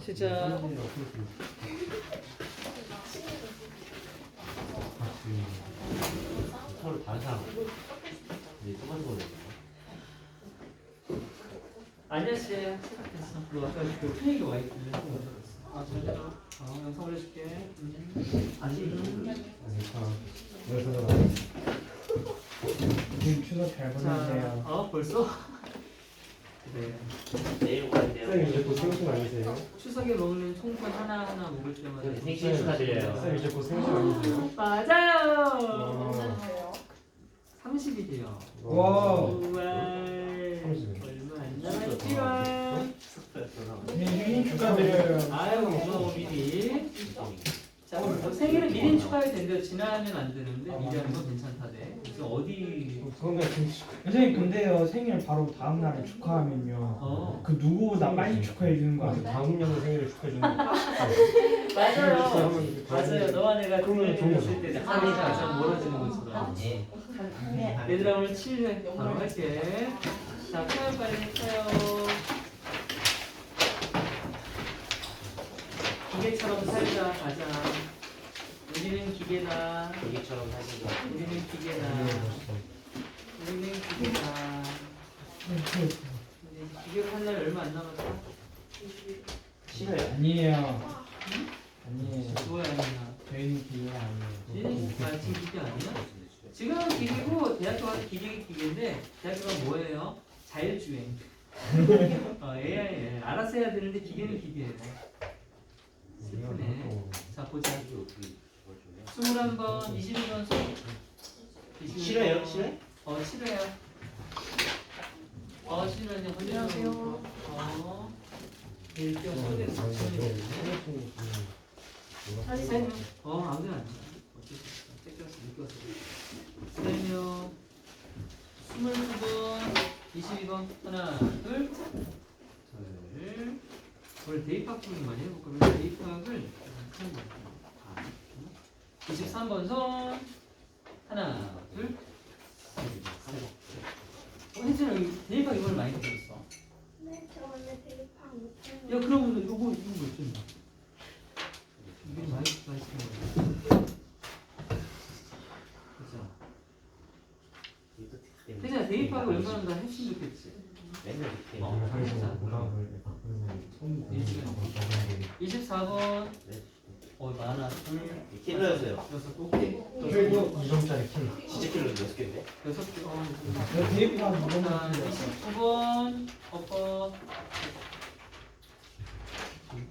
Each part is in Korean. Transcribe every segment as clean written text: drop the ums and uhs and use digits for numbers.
시작. 서로 다른 사람. 이제 똑같은 거네. 안녕하세요. 시작했어. 너 아까 그 플레이가 와 있길래. 아, 잘 들어. 영상 올려줄게. 추석 잘 보내세요. 벌써? 그래. 내일 가야 돼요. 쌤 이제 곧 생신 아니세요? 추석에 먹는 총권 하나하나 먹을 때마다 생신 축하드려요. 쌤 이제 곧 생신 아니세요? 맞아요. 와. 30일이요. 와. 우와. 30일. 얼마 안 남았지요. 생신 축하드려요. 아유, 고마워 미리. 자, 생일은 미리 축하해도 되는데 지나면 안 되는데 미리 하는 건 괜찮다대. 그래서 어디? 그건 그냥 생신 선생님 근데요 생일 바로 다음 날에 축하하면요 그 누구보다 빨리 축하해 주는 거 아니에요? 다음 년 생일을 축하해 주는 거. 맞아요. 맞아요. 너와 내가 그러면 동네 좋은 있을 때 한이 가장 멀어지는 것처럼. 네. 얘들아 오늘 7회 바로 할게. 자, 펴요 빨리 펴요. 기계처럼 살자 가자. 우리는 기계다. 기계처럼 사시죠. 우리는 기계다. 우리는 기계다. 이제 기계로 할 날이 얼마 안 남았어. 싫어요. 아니에요. 아니에요. 뭐야 아니야. 저희는 기회가 아니에요. 지금 기계 아니야? 지금은 기계고 대학교 가서 기계인데 대학교가 뭐예요? 자율주행. AI 알아서 해야 되는데 기계는 기계예요. 슬프네. 자 보자. 21번, 22번 수. 싫어요? 싫어요? 싫어요. 싫어요. 안녕하세요. 일정 소개를 아무데나 안 돼. 어쩔 수 없어. 뺏겼어, 늦었어. 그다음에요. 22번, 22번 하나, 둘. 오늘 대입학 좀 많이 해볼 거면 대입학을 23번 손 하나, 둘. 혜진아 여기 대입학 이번에 많이 들었어. 네, 저 원래 대입학 못해요. 야 그러면 이거 뭐 있잖아. 이게 많이 쓰는 그죠? 혜진아 대입학을 웬만하면 다 했으면 좋겠지. 맨날 이렇게. 문학을 24번. 네. 많아. 둘. 킬러였어요. 여섯 개. 킬러 2점짜리 킬러. 진짜 킬러 몇 개인데? 여섯 개. 저 대입학 자, 이번 29번. 오빠.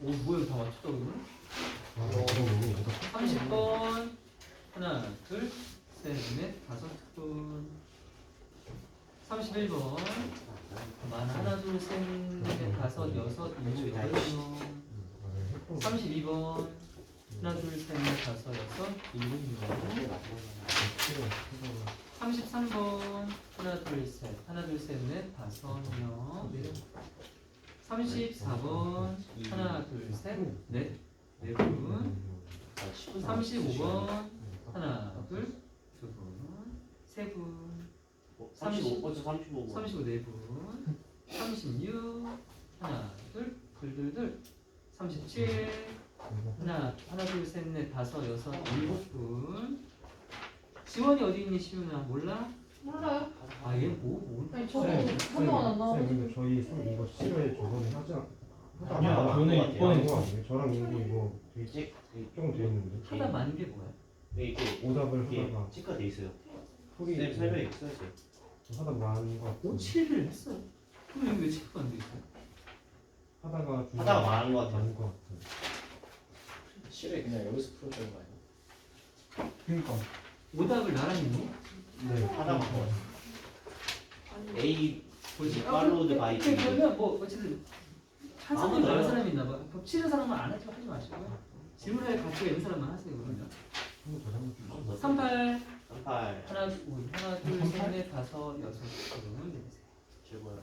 뭐야 다 맞췄다 그러면? 30번. 하나, 둘, 셋, 넷, 다섯 분. 31번. 하나, 둘, 셋, 넷, 다섯, 여섯, 일곱, 여덟 명. 32번. 하나, 둘, 셋, 넷, 다섯, 여섯, 일곱 명. 33번. 하나, 둘, 셋. 하나, 둘, 셋, 넷, 다섯 명. 34번. 하나, 둘, 셋, 넷, 네 분. 35번. 하나, 둘, 두 분, 세 분. 35, 벌써 35분. 35 네 분. 36. 하나, 둘, 둘. 37. 하나, 둘, 셋, 넷, 다섯, 여섯, 일곱 분. 지원이 어디 있니, 시윤아? 몰라? 몰라요? 얘 뭐? 아니 저거 한 명은 안 나와. 쌤 근데 저희 이거 실외 저번에 아니야, 저는 이번에 저랑 인구 이거 되게 조금 돼 있는데 하다 만 게 뭐야? 이게 오답을 이게 하다가 체크돼 있어요. 풀이 쌤 설명이 써있어요. 하다 많은 것 같고 7을 했어. 그럼 여기 왜 체크가 안 돼 있어? 하다가 많은 것 같아요. 많은 것 같아요. 실에 그냥 여기서 풀어주는 거 아니야? 그러니까 오답을 나랑 했니? 네 하다 많은 것 같아요. A 보지. 팔로우드 바이 B. 그러면 뭐 어쨌든 한 사람이 아무나 많은 해요. 사람이 있나 봐. 겹치는 사람은 안 하지 마시고요. 질문할 가치가 있는 사람만 하세요 그러면. 38. 38. 하나, 둘, 셋, 넷, 다섯, 여섯, 분, 넷, 최고야.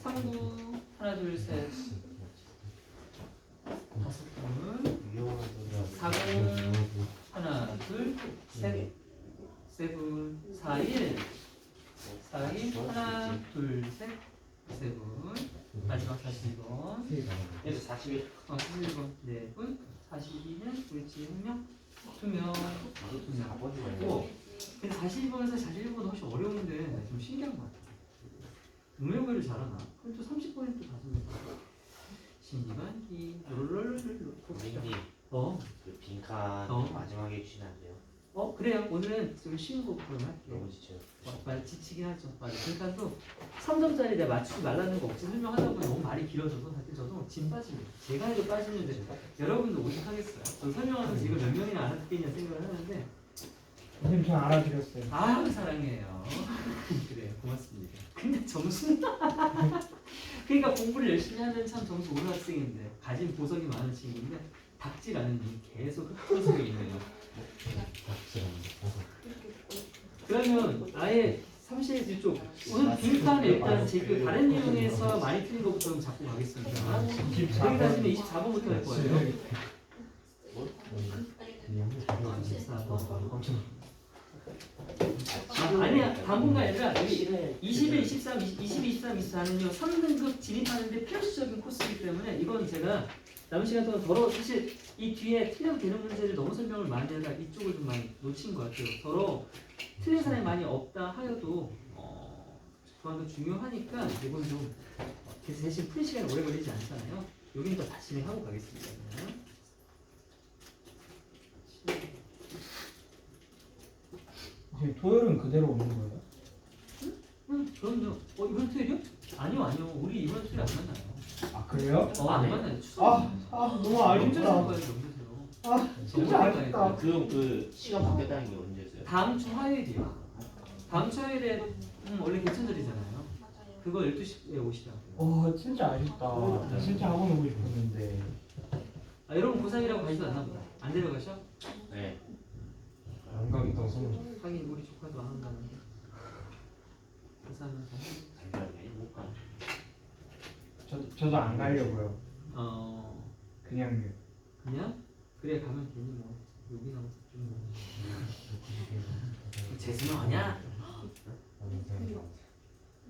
39. 하나, 둘, 셋, 다섯 분. 위험한 소리야. 40. 하나, 둘, 셋, 세 분. 41. 41. 하나, 둘, 셋, 세 분. 마지막 42번. 그래서 41. 41번 4분, 42는 우리집 1명, 2명, 2명. 4번이 고 근데 42번에서 41번은 훨씬 어려운데 좀 신기한 것 같아. 음력을 잘하나? 그럼 또 30번에 또 5명. 신기반기 롤롤롤롤 선생님 그 빈칸 어. 마지막에 주시면 안 돼요? 그래요. 오늘은 좀 쉬운 거 그럼 할게요. 너무 지쳐요. 많이 지치긴 하죠. 맞아. 그러니까 또 3점짜리 내가 맞추지 말라는 거 없이 설명하다 보면 너무 말이 길어져서 사실 저도 짐 빠집니다. 제가 해도 빠지는데 여러분도 오직하겠어요. 저 설명하면서 이걸 몇 명이나 알아듣겠냐 생각을 하는데 선생님 전 알아드렸어요. 아유 사랑해요. 그래요. 고맙습니다. 근데 점수는 그러니까 공부를 열심히 하면 참 점수 오른 학생인데 가진 보석이 많은 친구인데 닥질 않은 니 계속 흩어지고 있네요. 그러면 아예 30일 쪽 오늘 빈칸에 일단 제그 다른 내용에서 많이 틀린 것부터 좀 잡고 가겠습니다. 여기 다시면 24번부터 할 거예요. 24번. 아니야 당분간 아니라 여기 21, 23, 22, 23, 24는요 3등급 진입하는데 필수적인 코스이기 때문에 이건 제가 남은 시간 동안 더러 사실 이 뒤에 틀려도 되는 문제를 너무 설명을 많이 하다 이쪽을 좀 많이 놓친 것 같아요. 더러 틀린 사람이 많이 없다 하여도 그만큼 중요하니까 이건 좀 대신 풀 시간이 오래 걸리지 않잖아요. 여기는 더 진행하고 가겠습니다. 선생님 토요일은 그대로 오는 거예요? 그럼요. 이번 토요일이요? 아니요. 우리 이번 토요일 안 만나요. 아 그래요? 안 만나요. 너무 명절에 아쉽다. 명절에요. 진짜 아쉽다. 그럼 그 시간 바뀌었다는 게 언제였어요? 다음 주 화요일이요. 다음 주 화요일에 원래 개천절이잖아요. 그거 12시에 오시라고요. 진짜 아쉽다. 진짜 학원 오고 싶었는데. 여러분 고3이라고 가지도 않나 보다. 안 데려가셔? 네. 안 가겠다고 소문. 하긴 우리 조카도 안 한다는데. 고3은 잠시만요. 못 가. 저도 안 가려고요. 그냥 그냥 그래 가면 괜히 뭐 여기나 재수는 하냐?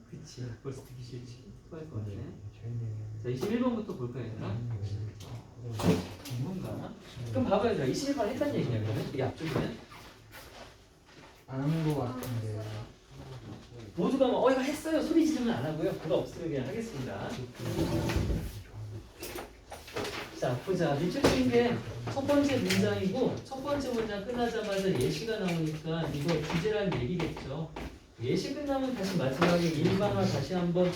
그치 벌써 듣기 싫지. 토할 거 같네. 자 21번부터 볼까요 얘들아? 뭔가? 그럼 봐봐요. 21번 했단 얘기냐 그러면? 이게 앞쪽이면? 안 하는 거 같은데. 모두가 뭐 이거 했어요 소리 지르면 안 하고요. 그거 없으면 그냥 하겠습니다. 자 보자. 밑줄인 게 첫 번째 문장이고 첫 번째 문장 끝나자마자 예시가 나오니까 이거 주제라는 얘기겠죠. 예시 끝나면 다시 마지막에 일반화 다시 한번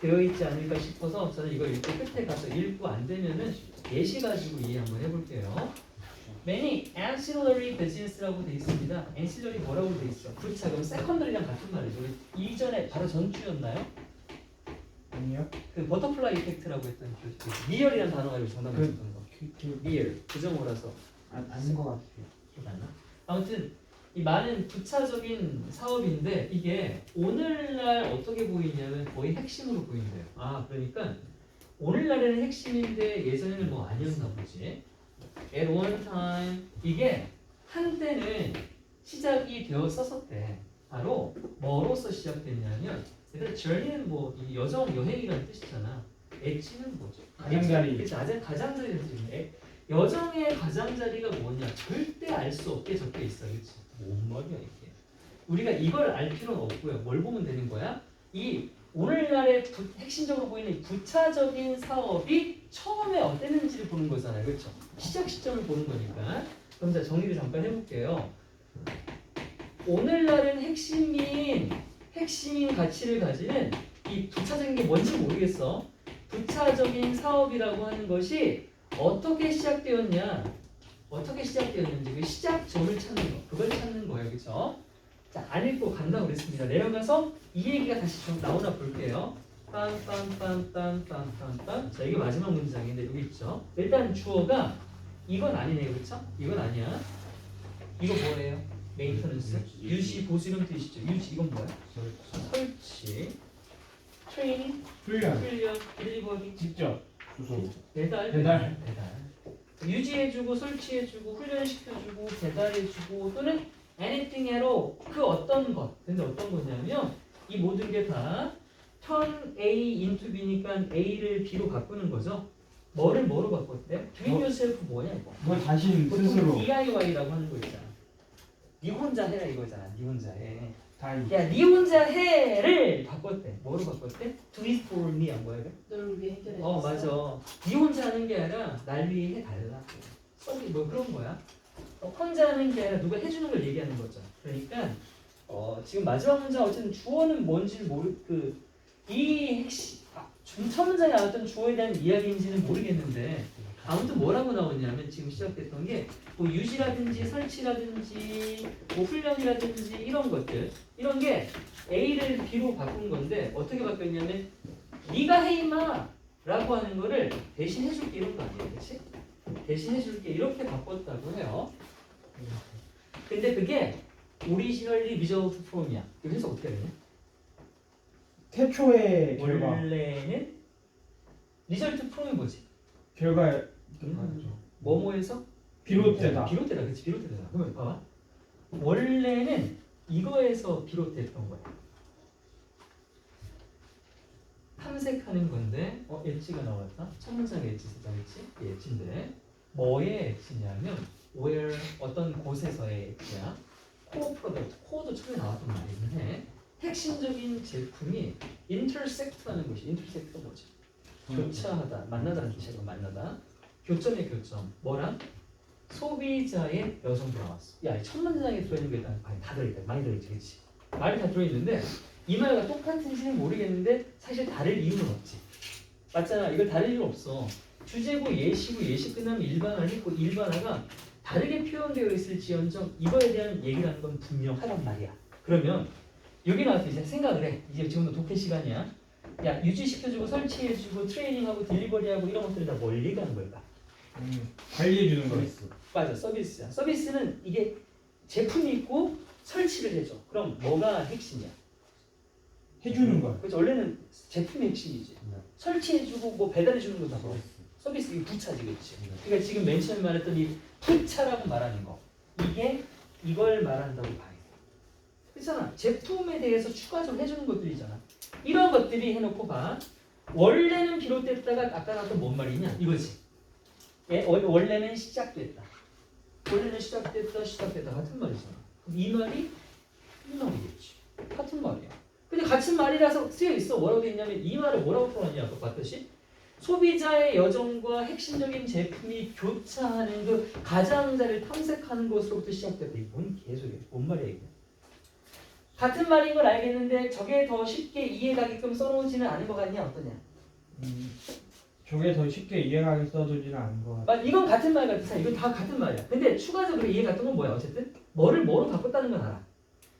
되어 있지 않을까 싶어서 저는 이거 읽고 끝에 가서 읽고 안 되면은 예시 가지고 이해 한번 해볼게요. Many ancillary business라고 돼 있습니다. ancillary 뭐라고 돼 있어? 부차 그럼 secondary랑 같은 말이죠. 우리 이전에 바로 전주였나요? 아니요? 그 버터플라이 이펙트라고 했던 그 리얼이라는 단어가 여기 정답 맞췄던 거. 리얼 부정어라서 아닌 것 같아요. 기억 안 나? 아무튼 이 많은 부차적인 사업인데 이게 오늘날 어떻게 보이냐면 거의 핵심으로 보인대요. 그러니까 오늘날에는 핵심인데 예전에는 뭐 아니었나 보지. At one time 이게 한때는 시작이 되었었대. 바로 뭐로서 시작됐냐면 얘들 journey는 뭐 이 여정 여행이라는 뜻이잖아. 엣지는 뭐죠? 가장자리. 그치 가장자리는 뜻인데 여정의 가장자리가 뭐냐? 절대 알 수 없게 적혀 있어. 그치? 뭔 말이야 이게? 우리가 이걸 알 필요는 없고요. 뭘 보면 되는 거야? 이 오늘날의 핵심적으로 보이는 이 부차적인 사업이 처음에 어땠는지를 보는 거잖아요. 그렇죠? 시작 시점을 보는 거니까. 그럼 자 정리를 잠깐 해볼게요. 오늘날은 핵심인 가치를 가지는 이 부차적인 게 뭔지 모르겠어. 부차적인 사업이라고 하는 것이 어떻게 시작되었냐? 어떻게 시작되었는지 그 시작점을 찾는 거, 그걸 찾는 거예요, 그렇죠? 자, 안 읽고 간다고 그랬습니다. 내려가서 이 얘기가 다시 좀 나오나 볼게요. 빰빰빰빰빰빰빰. 자, 이게 마지막 문장인데 여기 있죠. 일단 주어가 이건 아니네요, 그렇죠? 이건 아니야. 이거 뭐예요? 메인터넌스, 유지, 보수 이런 뜻이죠. 유지 이건 뭐야? 설치, 트레이닝, 훈련. 딜리버리, 직접. 주소. 배달. 유지해주고 설치해주고 훈련시켜주고 배달해주고 또는 anything at all 그 어떤 것. 근데 어떤 거냐면 이 모든 게 다 turn A into B니까 A를 B로 바꾸는 거죠. 뭐를 뭐로 바꿨대? doing yourself 뭐냐 이거? 뭐 자신 보통 스스로 DIY라고 하는 거 있잖아. 네 혼자 해라 이거잖아. 네 혼자 해. 다 야, 네 혼자 해를 바꿨대. 뭐로 바꿨대? Do it for me 한 거야, 그래? 너를 위해 해결해. 맞아. 네 혼자 하는 게 아니라 날 위해 해달라. 써비 뭐 그런 거야. 혼자 하는 게 아니라 누가 해주는 걸 얘기하는 거잖아. 그러니까 지금 마지막 문장 어쨌든 주어는 뭔지 이 핵심 첫 문장에 나왔던 주어에 대한 이야기인지는 모르겠는데 아무튼 뭐라고 나오냐면 지금 시작됐던 게 뭐 유지라든지 설치라든지 뭐 훈련이라든지 이런 것들 이런 게 A를 B로 바꾼 건데 어떻게 바뀌었냐면 네가 해 임마 라고 하는 거를 대신 해줄게 이런 거 아니에요, 그렇지? 대신 해줄게 이렇게 바꿨다고 해요. 근데 그게 originally result from이야. 이거 해석 어떻게 되냐? 태초의 결과 원래는 result from이 뭐지? 결과 뭐뭐에서? 비롯되다. 비롯되다, 그렇지? 비롯되다. 그러면 봐봐. 원래는 이거에서 비롯됐던 거야. 탐색하는 건데, 엣지가 나왔다. 첫 문장에 엣지 쓰자, 그렇지? 엣지인데 뭐의 엣지냐면 where 어떤 곳에서의 엣지야. 코어 프로덕트, 코어도 처음에 나왔던 말이긴 해. 핵심적인 제품이 intersect하는 것이 intersect가 뭐지? 교차하다, 만나다는 뜻이야. 만나다. 교점의 교점. 뭐랑? 소비자의 여성도 나왔어. 야, 이 첫 문장에 들어있는 게 일단 다 들어있다. 많이 들어있지, 그렇지? 말이 다 들어있는데 이 말과 똑같은지는 모르겠는데 사실 다를 이유는 없지. 맞잖아. 이걸 다를 이유 없어. 주제고 예시고 예시 끝나면 일반어를 했고 일반어가 다르게 표현되어 있을지언정 이거에 대한 얘기를 하는 건 분명하단 말이야. 그러면 여기 나와서 이제 생각을 해. 이제 지금도 독해 시간이야. 야, 유지시켜주고 설치해주고 트레이닝하고 딜리버리하고 이런 것들이 다 뭘 얘기하는 걸까? 관리해주는 거. 맞아, 서비스야. 서비스는 이게 제품이 있고 설치를 해줘. 그럼 뭐가 핵심이야? 해주는 거야. 그렇지. 원래는 제품이 핵심이지. 설치해주고 뭐 배달해주는 거다 뭐. 서비스 이게 부차지, 그렇지. 그러니까 지금 맨 처음에 말했던 이 부차라고 말하는 거 이게 이걸 말한다고 봐야 돼. 그렇잖아. 제품에 대해서 추가적으로 해주는 것들이잖아. 이런 것들이 해놓고 봐. 원래는 비롯됐다가 아까 나왔던 뭔 말이냐 이거지. 원래는 시작됐다. 원래는 시작됐다 같은 말이잖아. 그럼 이 말이 말이겠지. 같은 말이야. 근데 같은 말이라서 쓰여 있어. 뭐라고 돼 있냐면 이 말을 뭐라고 풀었냐 아까 봤듯이 소비자의 여정과 핵심적인 제품이 교차하는 그 가장자리를 탐색하는 것으로부터 시작됐다. 이게 뭔 개소리야? 뭔 말이야 이게? 같은 말인 걸 알겠는데 저게 더 쉽게 이해가게끔 써놓지는 않은 것 같냐 어떠냐? 저게 더 쉽게 이해가게 써주지는 않은 것 같아. 이건 같은 말 같아. 이건 다 같은 말이야. 근데 추가적으로 이해갔던 건 뭐야? 어쨌든 뭐를 뭐로 바꿨다는 건 알아.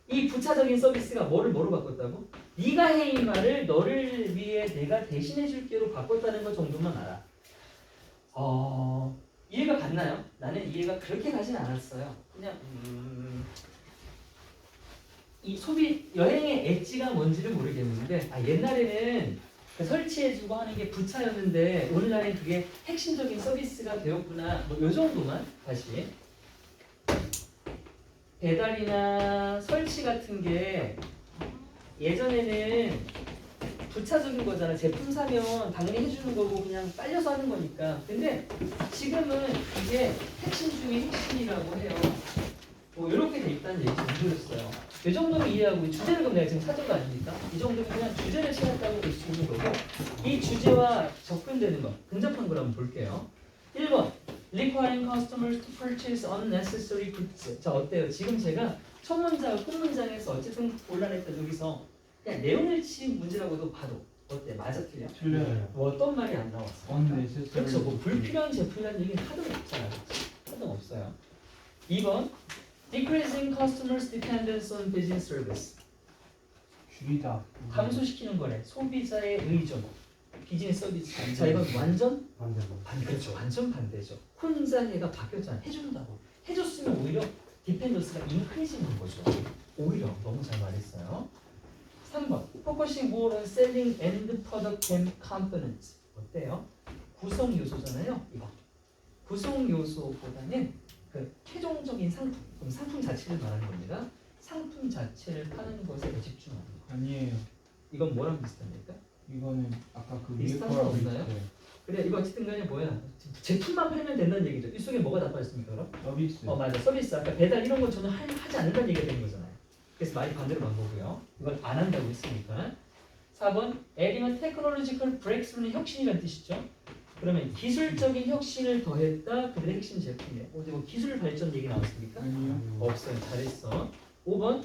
이 부차적인 서비스가 뭐를 뭐로 바꿨다고? 네가 해 이 말을 너를 위해 내가 대신해 줄게로 바꿨다는 것 정도만 알아. 이해가 갔나요? 나는 이해가 그렇게 가진 않았어요. 그냥 이 소비 여행의 엣지가 뭔지를 모르겠는데 옛날에는 설치해주고 하는 게 부차였는데 오늘날엔 그게 핵심적인 서비스가 되었구나. 뭐 요 정도만 다시 배달이나 설치 같은 게 예전에는 부차적인 거잖아. 제품 사면 당연히 해주는 거고 그냥 빨려서 하는 거니까. 근데 지금은 이게 핵심 중에 핵심이라고 해요. 뭐 이렇게 돼 있다는 얘기 좀 들었어요. 이 정도면 이해하고 주제를 그럼 내가 지금 사자가 아닙니까? 이 정도면 그냥 주제를 찾았다고 볼 수 있는 거고 이 주제와 접근되는 거 근접한 걸 한번 볼게요. 1번 Requiring customers to purchase unnecessary goods. 자 어때요? 지금 제가 첫 문장, 끝 문장에서 어쨌든 곤란했던 여기서 그냥 내용일치 문제라고도 봐도 어때? 맞아 틀려? 틀려요. 뭐 어떤 말이 안 나왔어? unnecessary. 그렇죠. 뭐 불필요한 제품이라는 얘기는 하도 없잖아요. 하도 없어요. 2번 Decreasing customers' dependence on business service. 줄이다. 감소시키는 거래. 소비자의 의존. 비즈니스 서비스. 자 이건 완전 반대. 그렇죠. 완전 반대죠. 혼자 해가 바뀌었잖아. 해준다고. 해줬으면 오히려 디펜던스가 인크리징한 거죠. 오히려 너무 잘 말했어요. 3번 Focusing more on selling end product and components. 어때요? 구성 요소잖아요. 이거. 구성 요소보다는 그 최종적인 상품, 그럼 상품 자체를 말하는 겁니다. 상품 자체를 파는 것에 더 집중하는 거. 아니에요. 이건 뭐랑 비슷합니까? 이거는 아까 그 위에 비슷한 거 거라고 없나요? 있어요. 그래 이거 어쨌든 간에 뭐야 제품만 팔면 된다는 얘기죠. 이 속에 뭐가 다 빠졌습니까 그럼? 서비스. 맞아 서비스 아까 배달 이런 건 저는 하지 않는다는 얘기가 되는 거잖아요. 그래서 말이 반대로 간 거고요. 이걸 안 한다고 했으니까. 4번 adding a technological breakthrough는 혁신이라는 뜻이죠. 그러면 기술적인 혁신을 더했다. 그들의 핵심 제품이에요. 어디 뭐 기술 발전 얘기 나왔습니까? 아니요. 없어요. 잘했어. 5번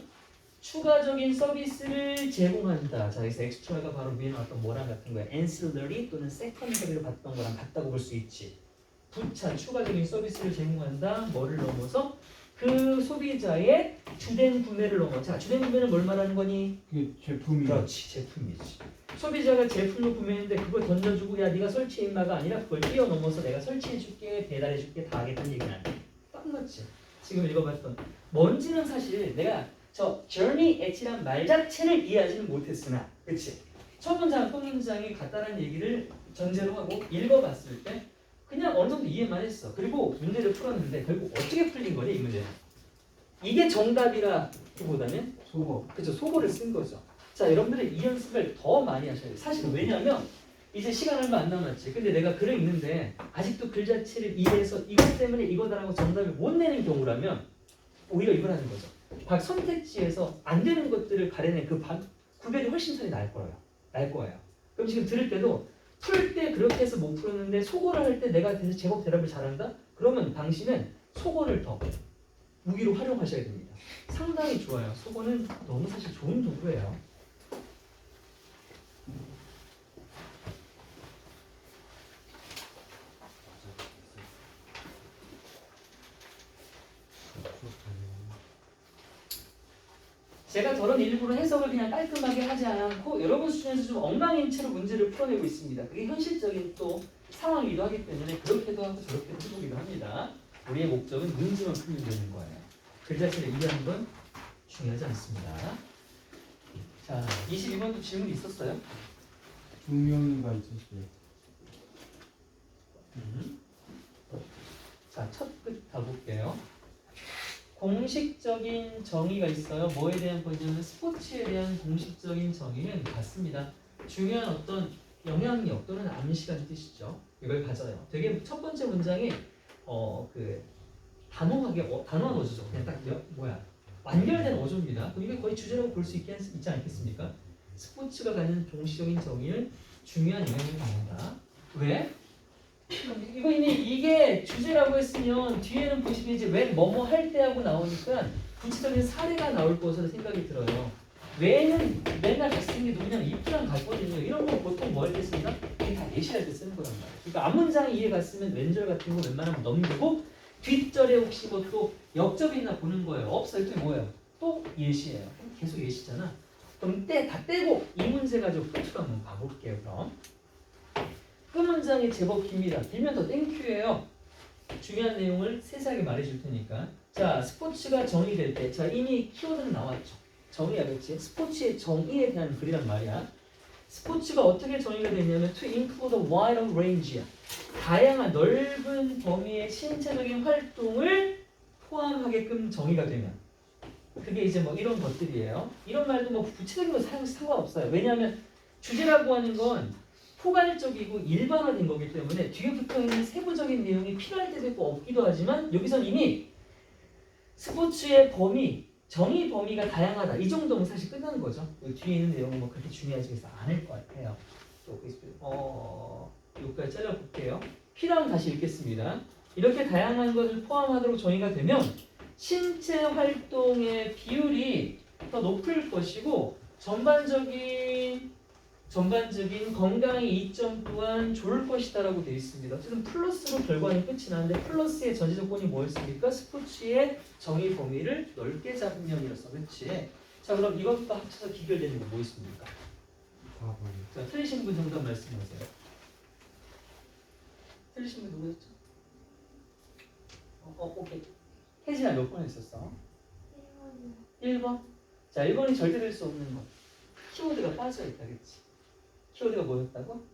추가적인 서비스를 제공한다. 자, 여기서 extra가 바로 위에 나왔던 뭐랑 같은 거야. ancillary 또는 secondary로 봤던 거랑 같다고 볼 수 있지. 부차 추가적인 서비스를 제공한다. 뭐를 넘어서 그 소비자의 주된 구매를 넘어. 자, 주된 구매는 뭘 말하는 거니? 그 제품이. 그렇지, 제품이지. 소비자가 제품을 구매했는데 그걸 던져주고 야 네가 설치해 임마가 아니라 그걸 뛰어넘어서 내가 설치해줄게 배달해줄게 다 하겠다는 얘기는 아니야. 딱 맞지. 지금 읽어봤던 뭔지는 사실 내가 저 journey at이란 말 자체를 이해하지는 못했으나 그치? 첫 문장, 또 문장이 같다는 얘기를 전제로 하고 읽어봤을 때 그냥 어느 정도 이해만 했어. 그리고 문제를 풀었는데 결국 어떻게 풀린 거니 이 문제는? 이게 정답이라기보다는 속어. 그죠 속어를 쓴 거죠. 자 여러분들이 이 연습을 더 많이 하셔야 돼요. 사실 왜냐면 이제 시간 얼마 안 남았지. 근데 내가 글을 읽는데 아직도 글 자체를 이해해서 이것 때문에 이거다라고 정답을 못 내는 경우라면 오히려 이걸 하는 거죠. 각 선택지에서 안 되는 것들을 가려낸 그 구별이 훨씬 차이 날 거예요. 그럼 지금 들을 때도 풀 때 그렇게 해서 못 풀었는데 속어를 할 때 내가 제법 대답을 잘한다? 그러면 당신은 속어를 더 무기로 활용하셔야 됩니다. 상당히 좋아요. 속어는 너무 사실 좋은 도구예요. 제가 저런 일부러 해석을 그냥 깔끔하게 하지 않고 여러분 수준에서 좀 엉망인채로 문제를 풀어내고 있습니다. 그게 현실적인 또 상황이기도 하기 때문에 그렇게도 하고 저렇게도 해보기도 합니다. 우리의 목적은 문제만 풀면 되는 거예요. 글 자체를 이해하는 건 중요하지 않습니다. 자, 22번도 질문 있었어요? 2명인가 있었어요. 자, 첫 끝 가볼게요. 공식적인 정의가 있어요. 뭐에 대한 포지션은 스포츠에 대한 공식적인 정의는 같습니다. 중요한 어떤 영향력 또는 암시라는 뜻이죠. 이걸 가져요. 되게 첫 번째 문장이 그 단호하게 단호한 어조죠. 그냥 딱 완결된 어조입니다. 그럼 이게 거의 주제라고 볼 수 있지 않겠습니까? 스포츠가 갖는 공식적인 정의는 중요한 영향을 받는다. 왜? 이거 이미 이게 주제라고 했으면 뒤에는 보시면 이제 왜 뭐뭐 할 때 하고 나오니까 구체적인 사례가 나올 것으로 생각이 들어요. 왜는 맨날 같이 쓰는 게 누구냐면 if랑 같거든요. 이런 거 보통 뭐 할 때 씁니까? 이게 다 예시할 때 쓰는 거란 말이에요. 그러니까 앞문장이 이해 갔으면 왼절 같은 거 웬만하면 넘기고 뒷절에 혹시 뭐 또 역접이 있나 보는 거예요. 없어 이렇게 뭐예요? 또 예시예요. 계속 예시잖아. 그럼 다 떼고 이 문제 가지고 풀트로 한번 가볼게요. 그럼. 그 문장이 제법 깁니다. 길면 더 땡큐예요. 중요한 내용을 세세하게 말해줄 테니까. 자, 스포츠가 정의될 때, 자 이미 키워드는 나왔죠. 정의하겠지. 스포츠의 정의에 대한 글이란 말이야. 스포츠가 어떻게 정의가 되냐면 to include a wide range야. 다양한 넓은 범위의 신체적인 활동을 포함하게끔 정의가 되면 그게 이제 뭐 이런 것들이에요. 이런 말도 뭐 구체적인 거 상관없어요. 왜냐하면 주제라고 하는 건 포괄적이고 일반화된 거기 때문에 뒤에 붙어있는 세부적인 내용이 필요할 때도 있고 없기도 하지만 여기선 이미 스포츠의 정의 범위가 다양하다. 이 정도면 사실 끝나는 거죠. 여기 뒤에 있는 내용은 뭐 그렇게 중요하지 않을 것 같아요. 여기까지 잘라볼게요. 필요하면 다시 읽겠습니다. 이렇게 다양한 것을 포함하도록 정의가 되면 신체 활동의 비율이 더 높을 것이고 전반적인 건강의 이점 또한 좋을 것이다라고 되어 있습니다. 어쨌든 플러스로 결과는 끝이 나는데 플러스의 전제 조건이 뭐였습니까? 스포츠의 정의 범위를 넓게 잡으면이었어. 그렇지? 자 그럼 이것과 합쳐서 비교되는 거 뭐 있습니까? 4번. 자 틀리신 분 정답 말씀하세요. 틀리신 분 누구였죠? 오케이. 혜진아 몇 번 했었어? 1번. 자 1번이 절대 될 수 없는 것. 키워드가 빠져있다. 그치? 키워드가 뭐였다고?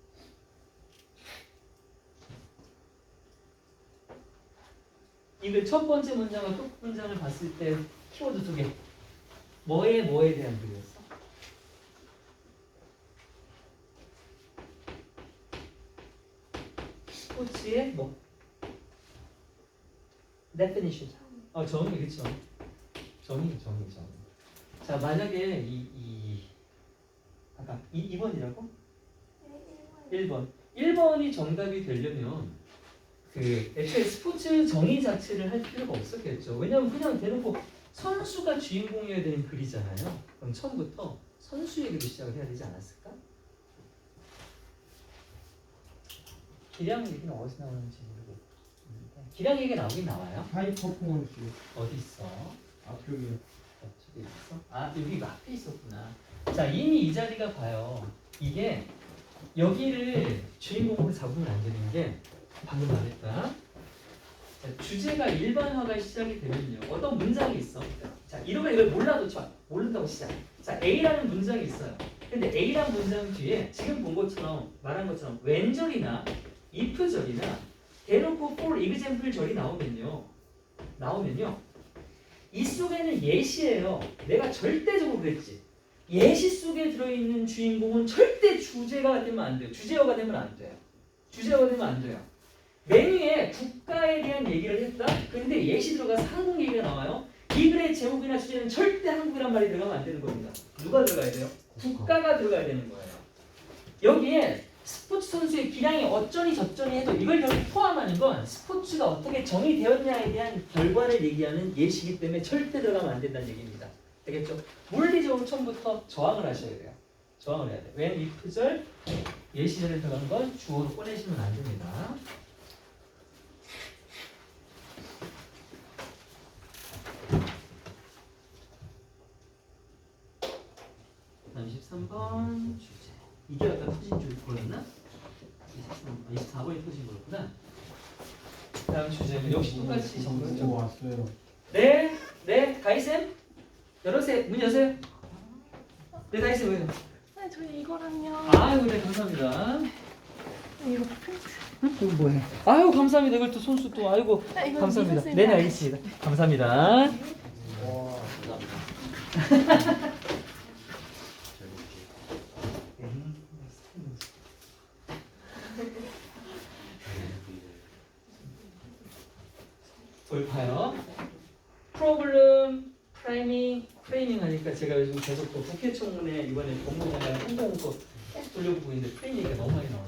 이걸 첫 번째 문장과 또 문장을 봤을 때 키워드 2개. 뭐에 대한 글이었어? 자체의 뭐 definition. 정의 그렇죠. 정의. 자 만약에 아까 2번이라고? 1번이 정답이 되려면 그 애초에 스포츠 정의 자체를 할 필요가 없었겠죠. 왜냐면 그냥 대놓고 선수가 주인공이어야 되는 글이잖아요. 그럼 처음부터 선수 얘기로 시작을 해야 되지 않았을까? 기량 얘기는 어디서 나오는지 모르겠는데 기량 얘기 나오긴 나와요. 하이 퍼포먼스. 어디 있어? 앞쪽에. 저기 있어? 여기 앞에 있었구나. 자 이미 이 자리가 봐요. 이게 여기를 주인공으로 잡으면 안 되는 게 방금 말했다. 자, 주제가 일반화가 시작이 되면요. 어떤 문장이 있어. 자 이러면 이걸 몰라도 좋아. 모른다고 시작. 자 A라는 문장이 있어요. 근데 A라는 문장 뒤에 지금 본 것처럼 말한 것처럼 when절이나 if절이나 대놓고 for example 절이 나오면요. 이 속에는 예시예요. 내가 절대적으로 그랬지. 예시 속에 들어있는 주인공은 절대 주제가 되면 안 돼요. 주제어가 되면 안 돼요. 메뉴에 국가에 대한 얘기를 했다. 근데 예시 들어가서 한국 얘기가 나와요. 이 글의 제목이나 주제는 절대 한국이란 말이 들어가면 안 되는 겁니다. 누가 들어가야 돼요? 국가가 들어가야 되는 거예요. 여기에 스포츠 선수의 기량이 어쩌니 저쩌니 해도 이걸 결국 포함하는 건 스포츠가 어떻게 정의되었냐에 대한 결과를 얘기하는 예시이기 때문에 절대 들어가면 안 된다는 얘기입니다. 되겠죠? 물리적으로 처음부터 저항을 하셔야 돼요. 저항을 해야 돼요. when if절 예시절에 들어간 건 주어로 꺼내시면 안 됩니다. 다음 13번 주제. 이게 아까 터진 줄 보였나? 24번이 터진 거였구나. 다음 주제는 역시 똑같이 정답. 왔어요. 네, 다이쌤 열어주세요. 문 여세요. 네, 다이쌤 왜요? 네, 저희 이거랑요. 아유, 네, 감사합니다. 이거 프린트. 이거 뭐예요? 아유, 감사합니다. 이걸 또 손수 또 아이고 네, 이건 감사합니다. 미선 네, 쌤이 알겠습니다. 감사합니다. 와 감사합니다. 돌파요. 프로블럼, 프레이밍 하니까 제가 요즘 계속 또 국회 청문회 이번에 법무장관 홍보홍보 돌려보고 있는데 프레이밍이 너무 많이 나와요.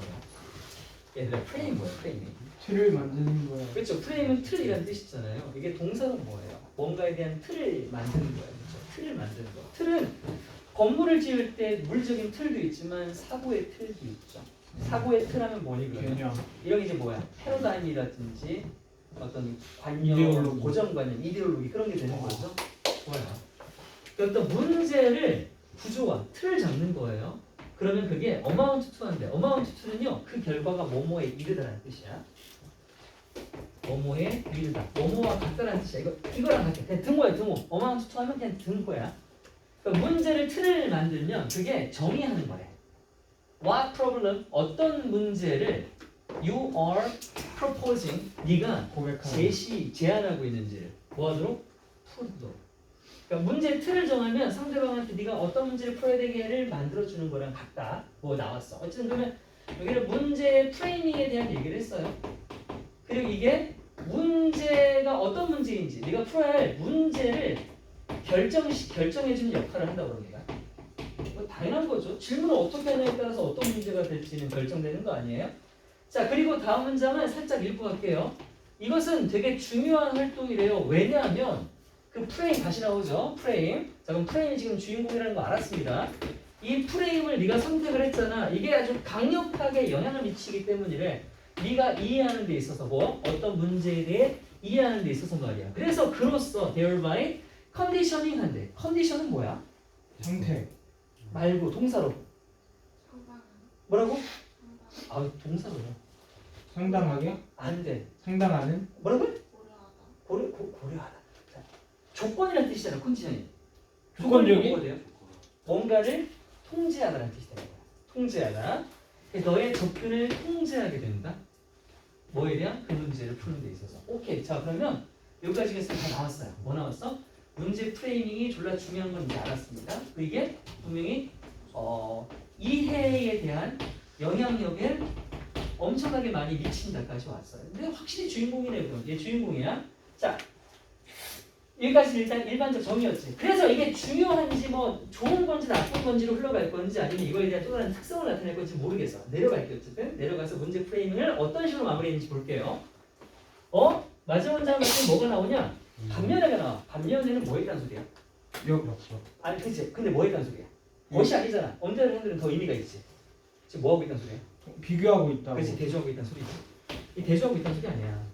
얘들아 프레이밍 뭐야? 프레이밍. 틀을 만드는 거야. 그렇죠. 프레임은 틀이라는 뜻이잖아요. 이게 동사는 뭐예요? 뭔가에 대한 틀을 만드는 거예요. 그렇죠? 틀을 만드는 거. 틀은 건물을 지을 때 물리적인 틀도 있지만 사고의 틀도 있죠. 사고의 틀 하면 뭐니 그러면? 개념. 이런 게 이제 뭐야? 패러다임이라든지 어떤 관념, 이데올로기. 고정관념, 이데올로기 그런 게 되는 거죠. 좋아요. 어떤 문제를 구조화, 틀을 잡는 거예요. 그러면 그게 amount to인데 amount to는요 그 결과가 뭐뭐에 이르다라는 뜻이야. 뭐뭐에 이르다, 뭐뭐와 같다라는 뜻이야. 이거랑 같아. 그냥 등호야 등호. amount to 하면 그냥 등호야. 그러니까 문제를 틀을 만들면 그게 정의하는 거래. What problem? 어떤 문제를 you are proposing? 네가 고백하는. 제안하고 있는지를 뭐하도록? 풀도록. 그러니까 문제 틀을 정하면 상대방한테 네가 어떤 문제를 풀어야 되게를 만들어주는 거랑 같다. 뭐 나왔어. 어쨌든 그러면 여기는 문제의 프레이밍에 대한 얘기를 했어요. 그리고 이게 문제가 어떤 문제인지 네가 풀어야 할 문제를 결정해주는 역할을 한다고 합니다. 뭐 당연한 거죠. 질문을 어떻게 하냐에 따라서 어떤 문제가 될지는 결정되는 거 아니에요? 자, 그리고 다음 문장은 살짝 읽고 갈게요. 이것은 되게 중요한 활동이래요. 왜냐하면 그 프레임 다시 나오죠. 프레임. 자, 그럼 프레임이 지금 주인공이라는 거 알았습니다. 이 프레임을 네가 선택을 했잖아. 이게 아주 강력하게 영향을 미치기 때문이래. 네가 이해하는 데 있어서 뭐 어떤 문제에 대해 이해하는 데 있어서 말이야. 그래서 그로써 thereby 컨디셔닝 한대. 컨디션은 뭐야? 상태. 말고 동사로. 뭐라고? 동사로요. 상당하게. 안 돼. 상당하는. 뭐라고? 고려하다. 자, 조건이라는 뜻이잖아. 컨디션이. 주권적인. 뭐가 돼요? 뭔가를 통제하다라는 뜻이 되는 거야. 통제하다. 그래서 너의 접근을 통제하게 된다. 뭐에 대한 그 문제를 푸는 데 있어서. 오케이. 자, 그러면 여기까지 해서 다 나왔어요. 뭐 나왔어? 문제 프레이밍이 졸라 중요한 건 이제 알았습니다. 이게 분명히 이해에 대한 영향력을 엄청나게 많이 미친다까지 왔어요. 근데 확실히 주인공이네 그럼. 얘 주인공이야. 자, 여기까지 일단 일반적 정의였지. 그래서 이게 중요한지 뭐 좋은 건지 나쁜 건지로 흘러갈 건지 아니면 이거에 대한 또 다른 특성을 나타낼 건지 모르겠어. 내려갈게요. 어쨌든 내려가서 문제 프레이밍을 어떤 식으로 마무리했는지 볼게요. 마지막 문장 같은 뭐가 나오냐? 반면에가 나와. 반면에는 뭐 했다는 소리야? 아니 그치. 근데 뭐 했다는 소리야? 것이 아니잖아. 언제나 한들은 더 의미가 있지. 지금 뭐 하고 있다는 소리야? 비교하고 있다고. 그렇지. 대조하고 있다는 소리지. 이 대조하고 있다는 소리 아니야.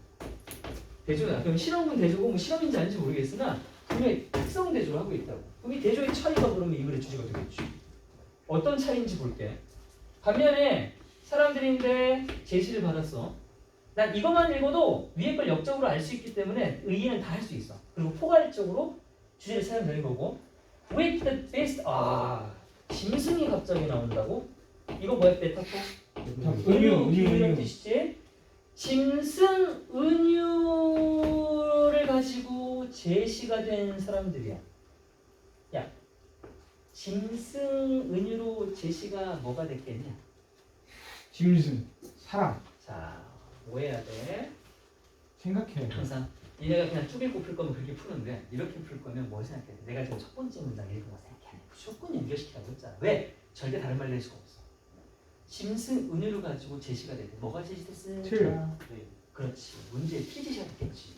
대조야. 그럼 실험군 대조고 뭐 실험인지 아닌지 모르겠으나 분명히 특성 대조를 하고 있다고. 그럼 이 대조의 차이가 그러면 이 글의 주제가 되겠지. 어떤 차이인지 볼게. 반면에 사람들인데 제시를 받았어. 난 이것만 읽어도 위에 걸 역적으로 알 수 있기 때문에 의의는 다 할 수 있어. 그리고 포괄적으로 주제를 찾으면 되는 거고. With the best. 짐승이 갑자기 나온다고? 이거 뭐야? 메타포? 은유란 뜻이지? 짐승 은유를 가지고 제시가 된 사람들이야. 야, 짐승 은유로 제시가 뭐가 됐겠냐? 짐승, 사람. 자, 뭐 해야 돼? 생각해. 항상 얘네가 그냥 쭉 읽고 풀 거면 그렇게 푸는데 이렇게 풀 거면 뭘 생각해? 내가 지금 첫 번째 문장 읽은 거 생각해. 무조건 연결시키라고 했잖아. 왜? 절대 다른 말 낼 수가 없어. 짐승 은유를 가지고 제시가 됐대. 뭐가 제시됐을까? 틀. 그렇지. 문제에 틀 제시가 됐겠지.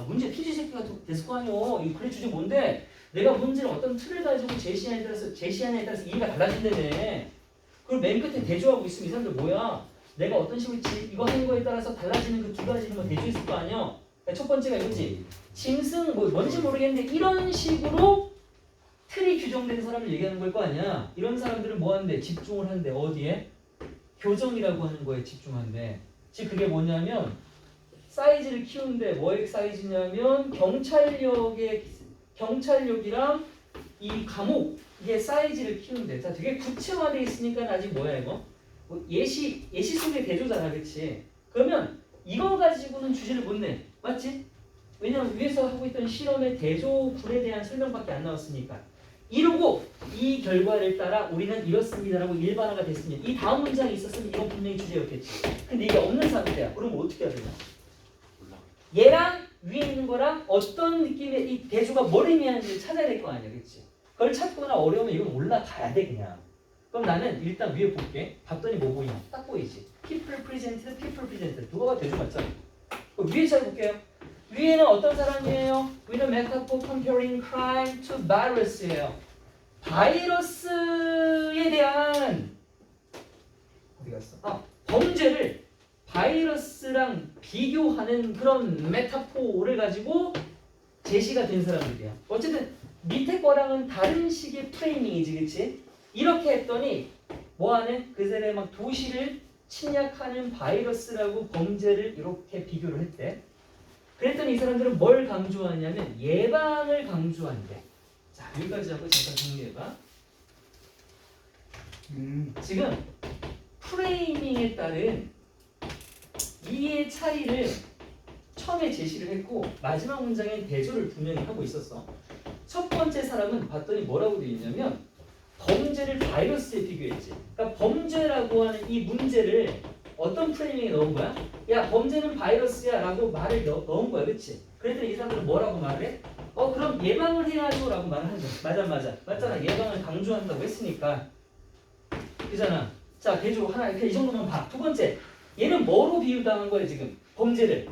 문제 틀 제시가 됐을 거 아니오. 이 글의 주제 뭔데? 내가 문제를 어떤 틀을 가지고 제시하냐에 따라서 이해가 달라진다며. 그리고 맨 끝에 대조하고 있으면 이 사람들 뭐야? 내가 어떤 식으로 이거 하는 거에 따라서 달라지는 그 두 가지는 뭐 대조했을 거 아니야? 그러니까 첫 번째가 이거지. 짐승 뭔지 모르겠는데 이런 식으로 틀이 규정된 사람을 얘기하는 걸 거 아니야. 이런 사람들은 뭐 하는데? 집중을 하는데 어디에? 교정이라고 하는 거에 집중한대. 즉 그게 뭐냐면 사이즈를 키우는데 뭐의 사이즈냐면 경찰력이랑 이 감옥의 사이즈를 키우는데. 자, 되게 구체화되어 있으니까 아직 뭐야 이거? 뭐 예시 속의 대조잖아, 그렇지? 그러면 이거 가지고는 주제를 못 내, 맞지? 왜냐면 위에서 하고 있던 실험의 대조군에 대한 설명밖에 안 나왔으니까. 이러고 이 결과를 따라 우리는 이렇습니다라고 일반화가 됐으면 이 다음 문장이 있었으면 이건 분명히 주제였겠지. 근데 이게 없는 상태야. 그러면 어떻게 해야 되냐? 얘랑 위에 있는 거랑 어떤 느낌의 이 대조가 뭘 의미하는지를 찾아야 될 거 아니야, 그렇지? 그걸 찾거나 어려우면 이건 올라가야 돼 그냥. 그럼 나는 일단 위에 볼게. 봤더니 뭐 보이냐? 딱 보이지? people present. 누가 봐도 대조 맞잖아. 그럼 위에 잘 볼게요. 위에는 어떤 사람이에요? With a metaphor comparing crime to virus예요. 바이러스에 대한 어디 갔어? 범죄를 바이러스랑 비교하는 그런 메타포를 가지고 제시가 된 사람들이야. 어쨌든 밑에 거랑은 다른 식의 프레이밍이지, 그치? 이렇게 했더니 뭐하는? 그들의 막 도시를 침략하는 바이러스라고 범죄를 이렇게 비교를 했대. 그랬더니 이 사람들은 뭘 강조하냐면 예방을 강조한대. 자, 여기까지 하고 잠깐 정리해봐. 지금 프레이밍에 따른 이해 차이를 처음에 제시를 했고 마지막 문장엔 대조를 분명히 하고 있었어. 첫 번째 사람은 봤더니 뭐라고 되어 있냐면 범죄를 바이러스에 비교했지. 그러니까 범죄라고 하는 이 문제를 어떤 프레이밍에 넣은 거야? 야, 범죄는 바이러스야 라고 말을 넣은 거야, 그치? 그랬더니 이 사람들은 뭐라고 말을 해? 그럼 예방을 해야죠 라고 말을 한다. 맞잖아. 예방을 강조한다고 했으니까. 그잖아. 자, 대조 하나, 이 정도만 봐. 두 번째, 얘는 뭐로 비유당한 거야 지금? 범죄를.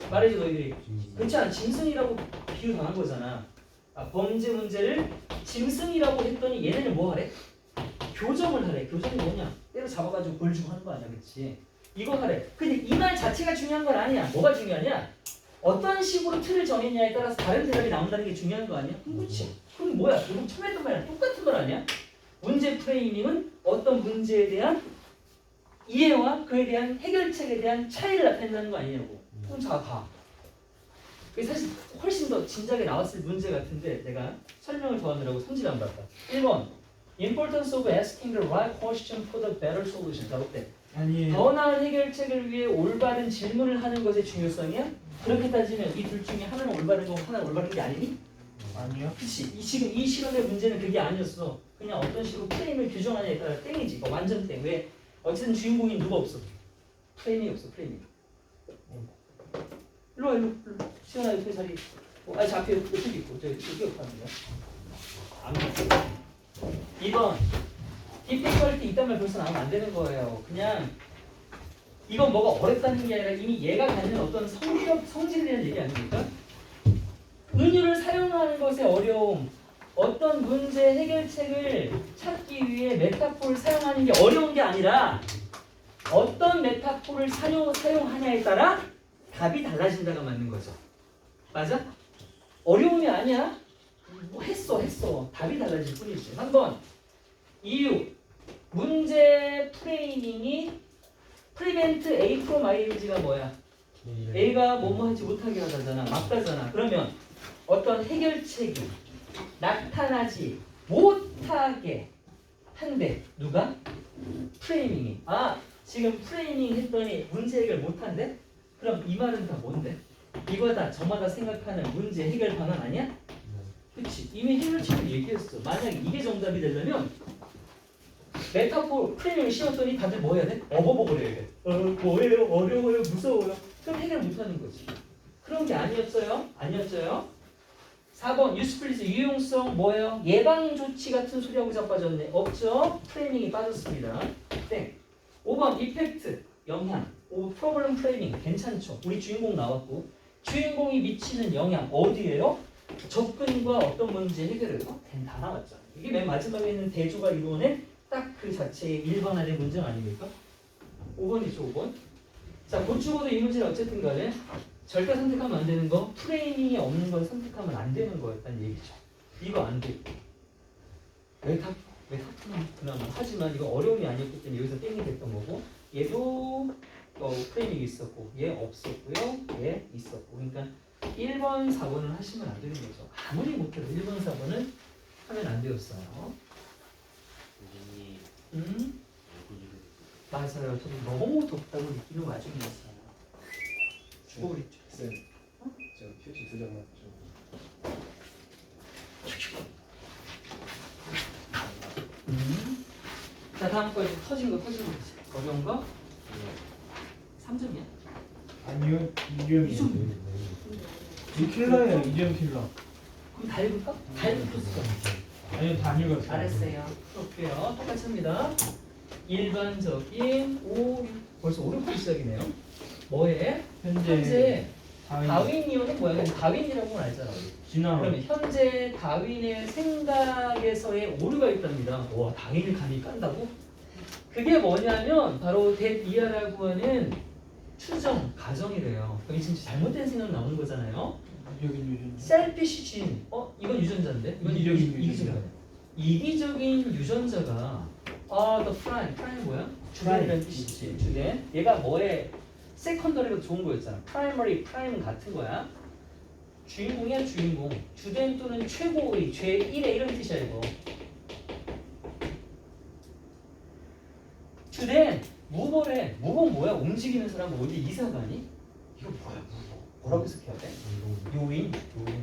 말해줘 너희들이. 그렇지 않아? 짐승이라고 비유당한 거잖아. 범죄 문제를 짐승이라고 했더니 얘네는 뭐 하래? 교정을 하래. 교정이 뭐냐? 때려 잡아가지고 벌 주고 하는 거 아니야, 그렇지? 이거 하래. 근데 이 말 자체가 중요한 건 아니야. 뭐가 중요하냐? 어떤 식으로 틀을 정했냐에 따라서 다른 대답이 나온다는 게 중요한 거 아니야? 그렇지. 그럼 뭐야? 결국 처음에 했던 말이랑 똑같은 말 아니야? 문제 프레이밍은 어떤 문제에 대한 이해와 그에 대한 해결책에 대한 차이를 나타낸다는 거 아니냐고. 그럼 자, 봐. 그게 사실 훨씬 더 진작에 나왔을 문제 같은데 내가 설명을 더하느라고 성질 안 봤다. 1번 Importance of asking the right question for the better solution. 자, 어때? 아니에요. 더 나은 해결책을 위해 올바른 질문을 하는 것의 중요성이야? 그렇게 따지면 이 둘 중에 하나는 올바른 거고 하나는 올바른 게 아니니? 아니요. 그치? 지금 이 실험의 문제는 그게 아니었어. 그냥 어떤 식으로 프레임을 규정하냐에 따라 땡이지. 완전 땡. 왜? 어쨌든 주인공이 누가 없어? 프레임이 없어. 프레임이. 일로 와, 일로. 시원아 옆에 자리. 저 앞에 옆에 있고 저 여기 옆에 앉는 거야. 안 맞아. 2번. 디피컬티 이딴 말 벌써 나오면 안 되는 거예요. 그냥 이건 뭐가 어렵다는 게 아니라 이미 얘가 갖는 어떤 성질에 대한 얘기 아닙니까? 은유를 사용하는 것의 어려움, 어떤 문제 해결책을 찾기 위해 메타포를 사용하는 게 어려운 게 아니라 어떤 메타포를 사용하냐에 따라 답이 달라진다가 맞는 거죠. 맞아? 어려움이 아니야. 뭐 했어. 답이 달라질 뿐이지. 3번. 이유. 문제 프레이밍이 prevent A from ING가 뭐야? A가 뭐뭐 하지 못하게 하다잖아. 막다잖아. 그러면 어떤 해결책이 나타나지 못하게 한대. 누가? 프레이밍이. 지금 프레이밍 했더니 문제 해결 못한대? 그럼 이 말은 다 뭔데? 이거 다 저마다 생각하는 문제 해결 방안 아니야? 그치? 이미 해결책을 얘기했어. 만약에 이게 정답이 되려면 메타포 프레임을 씌웠더니 다들 뭐 해야 돼? 어버버버려야 돼. 뭐예요? 어려워요? 무서워요? 그럼 해결 못하는 거지. 그런 게 아니었어요? 아니었어요? 4번 유스플리스 유용성 뭐예요? 예방조치 같은 소리하고 자빠졌네. 없죠? 프레이밍이 빠졌습니다. 땡. 5번 이펙트 영향. 프로블럼 프레이밍 괜찮죠? 우리 주인공 나왔고 주인공이 미치는 영향 어디예요? 접근과 어떤 문제 해결을 다 나왔죠. 이게 맨 마지막에 있는 대조가 이루어낸 딱 그 자체의 일반화된 문제 아닙니까? 5번이죠, 5번. 자, 고추고도 이 문제는 어쨌든 간에 절대 선택하면 안 되는 거, 프레이밍이 없는 걸 선택하면 안 되는 거였다는 얘기죠. 이거 안 돼. 메타포는 그나마 하지만 이거 어려움이 아니었기 때문에 여기서 땡이 됐던 거고 얘도 프레이밍이 있었고 얘 없었고요. 얘 있었고 그러니까 1번, 4번은 하시면 안 되는 거죠. 아무리 못해도 1번, 4번은 하면 안 되었어요. 맞아요. 저도 너무 덥다고 느끼는 와중이었어요. 죽어버렸죠. 쌤, 저 휴지 2장만 좀. 자, 다음 거 이제 터진 거 보세요. 어려운 거? 3점이야? 아니요, 2점이요. 이 킬러예요, 2점 킬러. 그럼 다 읽을까? 다 읽었어. 아니요, 다 안 읽었어요. 잘했어요. 볼게요. 똑같이 합니다. 일반적인 벌써 5, 6번 시작이네요. 뭐에? 현재 다윈이어는 뭐야? 다윈이라고는 알잖아. 진화론. 그러면 현재 다윈의 생각에서의 오류가 있답니다. 와, 다윈을 감히 깐다고? 그게 뭐냐면 바로 대비아라고 하는 추정, 가정이래요. 그럼 지금 잘못된 생각 나오는 거잖아요. 이기적인 유전자. 셀피시 진. 이건 유전자인데? 이건 이기적인 유전자. 이기적인 유전자가 the prime 뭐야? 주된이라는 뜻이지. 주된. 얘가 뭐에 세컨더리가 좋은 거였잖아. 프라이머리, 프라임 같은 거야. 주인공이야 주인공. 주된 또는 최고의, 제1의 이런 뜻이야 이거. 주된 무버래. 무버 뭐야? 움직이는 사람 어디 이사 가니? 이거 뭐야? 무버. 뭐라고 해석해야 돼? 요인.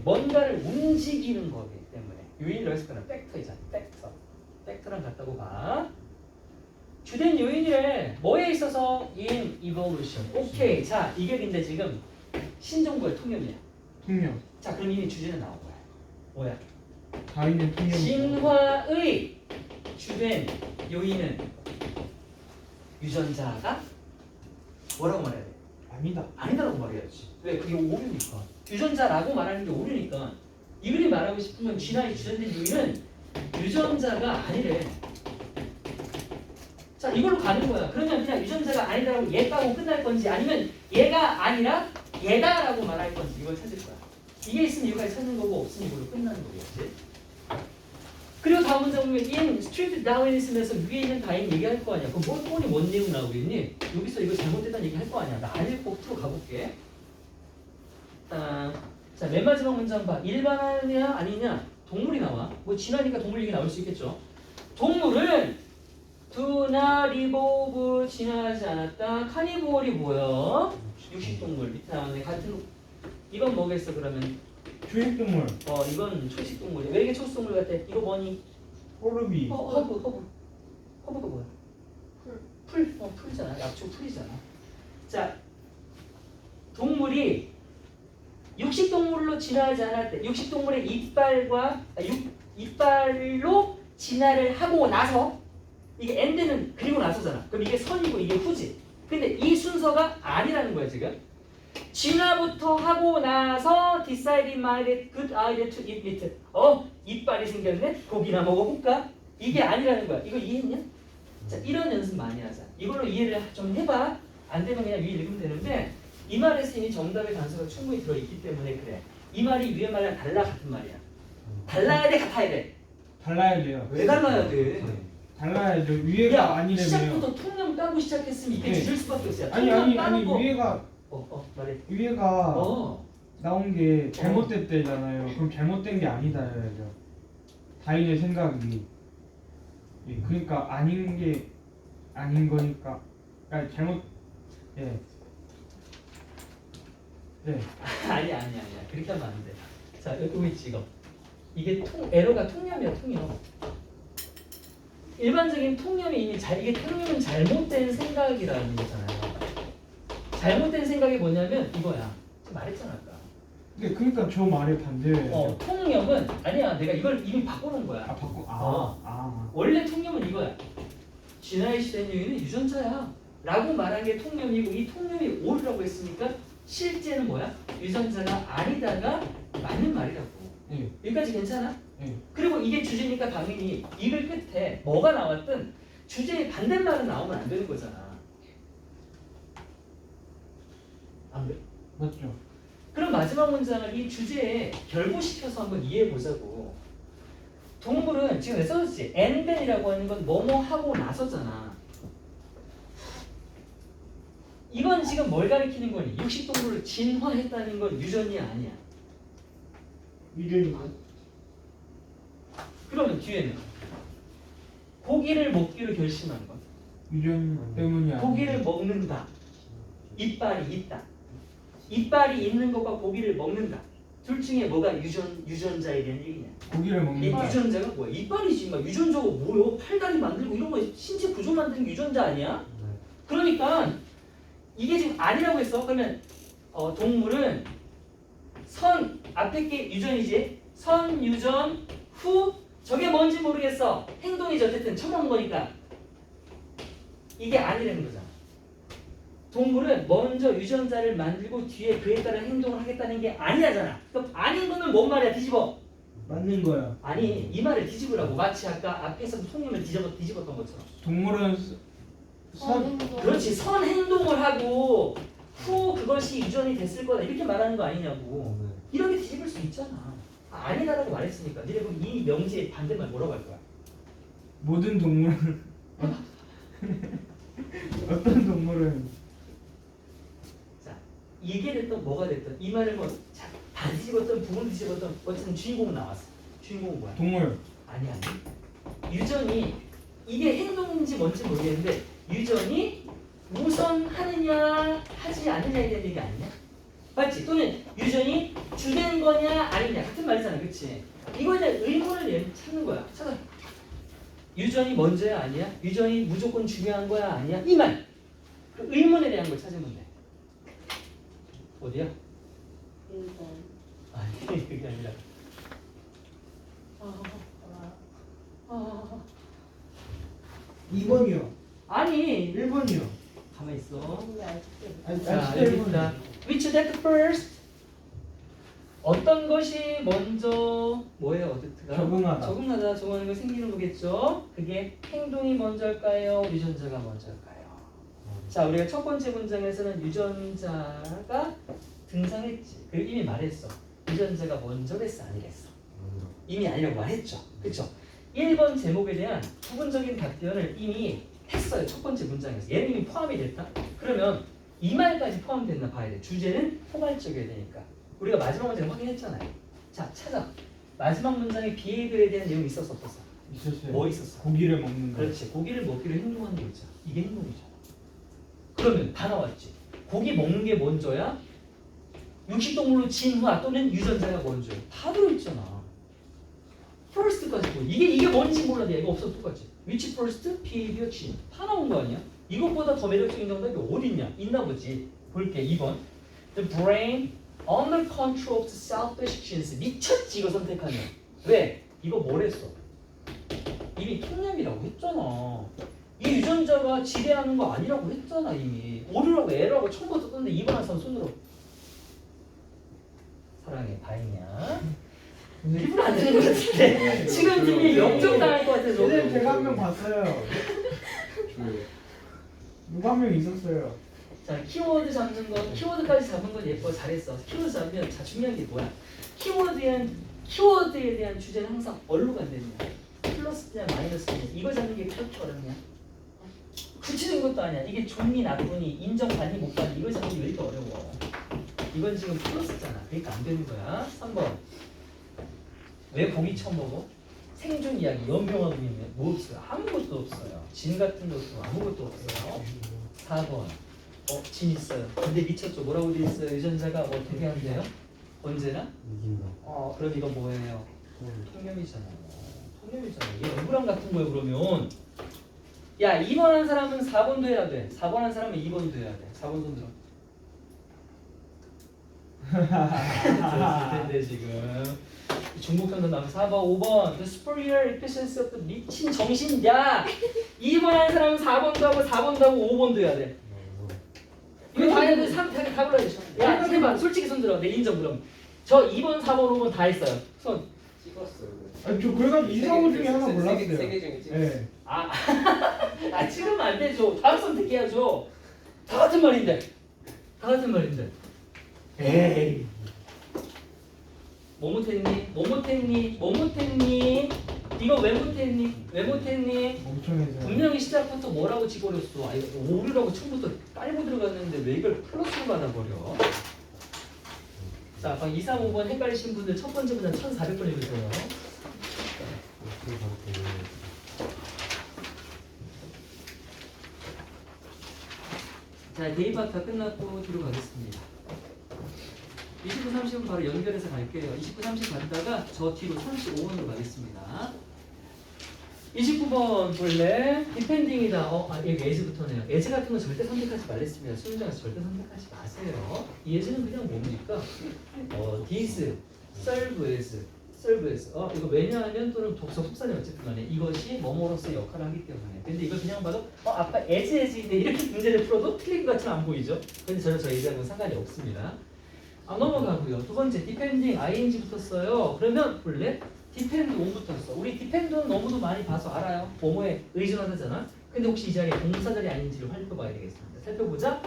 뭔가를 움직이는 거기 때문에. 요인이라고 해석하는 팩터이잖아. 팩터랑 같다고 봐. 주된 요인이래. 뭐에 있어서? in evolution. 오케이. 자, 이게 근데 지금 신정구의 통념이야. 통념. 자, 그럼 이미 주제는 나온 거야. 뭐야? 다윈의 통념. 진화의 주된 요인은 유전자가 뭐라고 말해야 돼? 아니다. 아니다라고 말해야지. 왜? 그게 오류니까. 유전자라고 말하는 게 오류니까. 이 그림 말하고 싶으면 진화의 주전된 요인은 유전자가 아니래. 자, 이걸로 가는 거야. 그러면 그냥 유전자가 아니다라고 얘다고 끝날 건지 아니면 얘가 아니라 얘다라고 말할 건지 이걸 찾을 거야. 이게 있으면 이거까지 찾는 거고 없으면 이걸로 끝나는 거겠지. 그리고 다음 문제 보면 in strict Darwinism에서 위에 있는 다인 얘기할 거 아니야. 그럼 뻔뻔히 뭔 내용 나오겠니? 여기서 이거 잘못됐다는 얘기 할 거 아니야. 나 안 읽고 풀어 가볼게. 자, 맨 마지막 문제 한번 봐. 일반화냐 아니냐? 동물이 나와. 뭐 진화니까 동물 얘기 나올 수 있겠죠. 동물은 do not evolve 진화하지 않았다. 카니보얼이 뭐야? 육식동물 밑에 나왔네. 같은 이건 뭐겠어 그러면? 초식동물. 이건 초식동물이야. 왜 이게 초식동물 같아? 이거 뭐니? 호르비. 허브가 뭐야? 풀이잖아. 약초 풀이잖아. 자, 동물이 육식동물로 진화하지 않았대. 육식동물의 이빨로 진화를 하고 나서 이게 엔드는 그리고 나서잖아. 그럼 이게 선이고 이게 후지. 근데 이 순서가 아니라는 거야 지금. 진화부터 하고 나서 decided my good idea to eat meat. 이빨이 생겼네? 고기나 먹어볼까? 이게 아니라는 거야. 이거 이해했냐? 자, 이런 연습 많이 하자. 이걸로 이해를 좀 해봐. 안 되면 그냥 위에 읽으면 되는데 이 말에서 이미 정답의 단서가 충분히 들어있기 때문에 그래. 이 말이 위의 말이랑 달라 같은 말이야. 달라야 돼, 같아야 돼? 달라야 돼요. 왜 달라야 돼? 달라야죠. 위에가 아니라면. 시작부터 통념 까고 시작했으면 이게 네. 뒤질 수밖에 없어요. 아니 통념 까는 거. 위에가 말해. 위에가 나온 게 잘못됐대잖아요. 그럼 잘못된 게 아니다 해야죠. 다인의 생각이. 예, 그러니까 아닌 게 아닌 거니까. 그러니까 잘못. 예. 네. 아니야. 그렇게 하면 안 돼. 자, 여기 찍어. 이게 에러가 통념이야, 통념. 일반적인 통념이 이미 이게 통념은 잘못된 생각이라는 거잖아요. 잘못된 생각이 뭐냐면 이거야. 제가 말했잖아 아까. 근데 그러니까 저 말의 반대예요. 통념은 아니야. 내가 이걸 이미 바꿔놓은 거야. 원래 통념은 이거야. 진화의 시된 요인은 유전자야. 라고 말한 게 통념이고 이 통념이 옳으라고 했으니까 실제는 뭐야? 유전자가 아니다가 맞는 말이라고. 네. 여기까지 괜찮아? 네. 그리고 이게 주제니까 당연히 이 글 끝에 뭐가 나왔든 주제의 반대말은 나오면 안 되는 거잖아. 안 돼? 맞죠. 그럼 마지막 문장을 이 주제에 결부시켜서 한번 이해해 보자고. 동물은 지금 왜 써졌지? and then이라고 하는 건 뭐뭐 하고 나서잖아. 이건 지금 뭘 가리키는 거니? 육식동물을 진화했다는 건 유전이 아니야. 유전이요? 그러면 뒤에는 고기를 먹기로 결심한 건 유전 때문이 아니에요. 고기를 먹는다. 이빨이 있다. 이빨이 있는 것과 고기를 먹는다. 둘 중에 뭐가 유전자에 대한 얘기냐? 고기를 이 먹는다. 유전자가 뭐야? 이빨이지. 막 유전자가 뭐요? 팔다리 만들고 이런 거 신체 구조 만드는 게 유전자 아니야? 그러니까 이게 지금 아니라고 했어. 그러면 동물은 선 앞에 게 유전이지. 선 유전 후 저게 뭔지 모르겠어. 행동이지. 어쨌든 처먹은 거니까 이게 아니라는 거잖아. 동물은 먼저 유전자를 만들고 뒤에 그에 따른 행동을 하겠다는 게 아니라잖아. 그럼 아닌 거는 뭔 말이야? 뒤집어. 맞는 거야. 아니 이 말을 뒤집으라고. 마치 아까 앞에서 통념을 뒤집었던 것처럼. 동물은 그렇지. 선 행동을 하고 후 그것이 유전이 됐을 거다 이렇게 말하는 거 아니냐고. 이렇게 뒤집을 수 있잖아. 아니다라고 말했으니까. 니네 그럼 이 명제의 반대말 뭐라고 할 거야? 모든 동물은 어떤 동물은 자, 이게 됐든 뭐가 됐든 이 말을 다 뒤집었던 부분 뒤집었던 어쨌든 주인공은 나왔어. 주인공은 뭐야? 동물. 아니. 유전이 이게 행동인지 뭔지 모르겠는데 유전이 우선 하느냐 하지 않느냐에 대한 얘기 아니냐? 맞지? 또는 유전이 주된 거냐 아니냐 같은 말이잖아. 그치? 이거에 대한 의문을 찾는 거야. 찾아. 유전이 먼저야 아니야? 유전이 무조건 중요한 거야 아니야? 이 말. 그 의문에 대한 걸 찾으면 돼. 어디야? 1번. 아니 그게 아니라 2번이요. 아니 1번이요. 가만히 있어. 아니, 자 여기 있다. Which that first 어떤 것이 먼저 뭐예요? 어떻게가? 적응하는 거 생기는 거겠죠. 그게 행동이 먼저일까요? 유전자가 먼저일까요? 자 우리가 첫 번째 문장에서는 유전자가 등장했지. 그리고 이미 말했어. 유전자가 먼저랬어 아니랬어? 이미 아니라고 말했죠. 그렇죠? 1번 제목에 대한 부분적인 답변을 이미 했어요. 첫 번째 문장에서. 얘는 이미 포함이 됐다. 그러면 이 말까지 포함됐나 봐야 돼. 주제는 포괄적이어야 되니까. 우리가 마지막 문장에 확인했잖아요. 자 찾아. 마지막 문장에 비헤이비어에 대한 내용이 있었어 없었어? 있었어요. 뭐 있었어? 고기를 먹는 거. 그렇지. 고기를 먹기로 행동하는 게 있잖아. 이게 행동이잖아. 그러면 다 나왔지. 고기 먹는 게 먼저야? 육식동물로 진화 또는 유전자가 먼저야. 다 들어있잖아. first까지 보여. 이게 뭔지 몰라도 이거 없어도 똑같지. which first, behavior, gene 다 나온 거 아니야? 이것보다 더 매력적인 정답이 어디 있냐? 있나 보지. 볼게. 2번. The brain under control of self-sufficiency. 미쳤지 이거 선택하면. 왜? 이거 뭐랬어? 이미 통념이라고 했잖아. 이 유전자가 지배하는 거 아니라고 했잖아 이미. 오류라고 에러라고 처음부터 떴는데 2번 한 사람 손들어. 사랑해 바이냐? 일부러 안 되는 것 같은데 지금 팀이 역적 당할 것 같아서. 선생님 제가 한 명 봤어요. 저요. 누가 한 명 있었어요. 자, 키워드 잡는 거, 키워드까지 잡은 건 예뻐, 잘했어. 키워드 잡으면 자 중요한 게 뭐야? 키워드에 대한 주제는 항상 뭘로 간다는 거야? 플러스냐 마이너스냐 이거 잡는 게 그렇게 어렵냐? 구체적인 것도 아니야. 이게 좋니 나쁘니 인정받니 못 받니 이거 잡는 게 왜 이렇게 어려워? 이건 지금 플러스잖아. 그러니까 안 되는 거야. 3번. 왜 고기 처음 먹어? 생존 이야기, 연병하고 있는 뭐 없어요? 아무것도 없어요. 진 같은 것도 아무것도 없어요. 4번. 진 있어요. 근데 미쳤죠. 뭐라고 돼 있어요? 유전자가 어떻게 한대요? 언제나? 이긴다. 그럼 이거 뭐예요? 통념이잖아요. 통념이잖아요. 이게 억울함 같은 거예요. 그러면 야 2번 한 사람은 4번도 해야 돼. 4번 한 사람은 2번도 해야 돼. 4번 손 들어. 들었을 텐데 지금 중국편도 나오면 4번, 5번 The superior efficiency of the 미친 정신. 야 2번 한 사람은 4번도 하고 4번도 하고 5번도 해야 돼. 이거 다 해야 돼. 3, 다 불러야 돼. 야, 제발 솔직히 손 들어. 내 인정 그럼. 저 2번, 4번, 5번 다 했어요. 손. 찍었어요. 아니 저 그래가지고 이상호 중에 하나 몰랐어요. 세개 중에 찍었어요. 네. 아 찍으면 안 되죠. 다음 선택해야죠. 다 같은 말인데. 다 같은 말인데. 에이. 뭐 못했니? 뭐 못했니? 뭐 못했니? 이거 왜 못했니? 왜 못했니? 멍청해서. 분명히 시작부터 뭐라고 찍어버렸어. 아 이거 오류라고 처음부터 깔고 들어갔는데 왜 이걸 플러스로 받아버려? 자, 그럼 2, 3, 5번 헷갈리신 분들 첫 번째 문장 1400번 읽으세요. 자, 대입학 다 끝났고 뒤로 가겠습니다. 29, 30은 바로 연결해서 갈게요. 29, 30 갔다가 저 뒤로 35번으로 가겠습니다. 29번 볼래? 디펜딩이다. 여기 에즈부터네요. 에즈 같은 건 절대 선택하지 말랬습니다. 수능장에서 절대 선택하지 마세요. 이 에즈는 그냥 뭡니까? this, serve as. 이거 왜냐하면 또는 독서 속사는 어쨌든 간에 이것이 뭐뭐로서의 역할을 하기 때문에. 근데 이걸 그냥 봐도 아까 as인데 이렇게 문제를 풀어도 틀린 것 같지는 안 보이죠? 근데 저는 저 에즈하고는 상관이 없습니다. 넘어가고요. 두 번째 depending ing 붙었어요. 그러면 볼래? depend on 붙었어. 우리 depend는 너무도 많이 봐서 알아요. 뭐뭐에 의존하다잖아. 근데 혹시 이 자리에 동사절이 아닌지를 살펴봐야 되겠습니다. 살펴보자.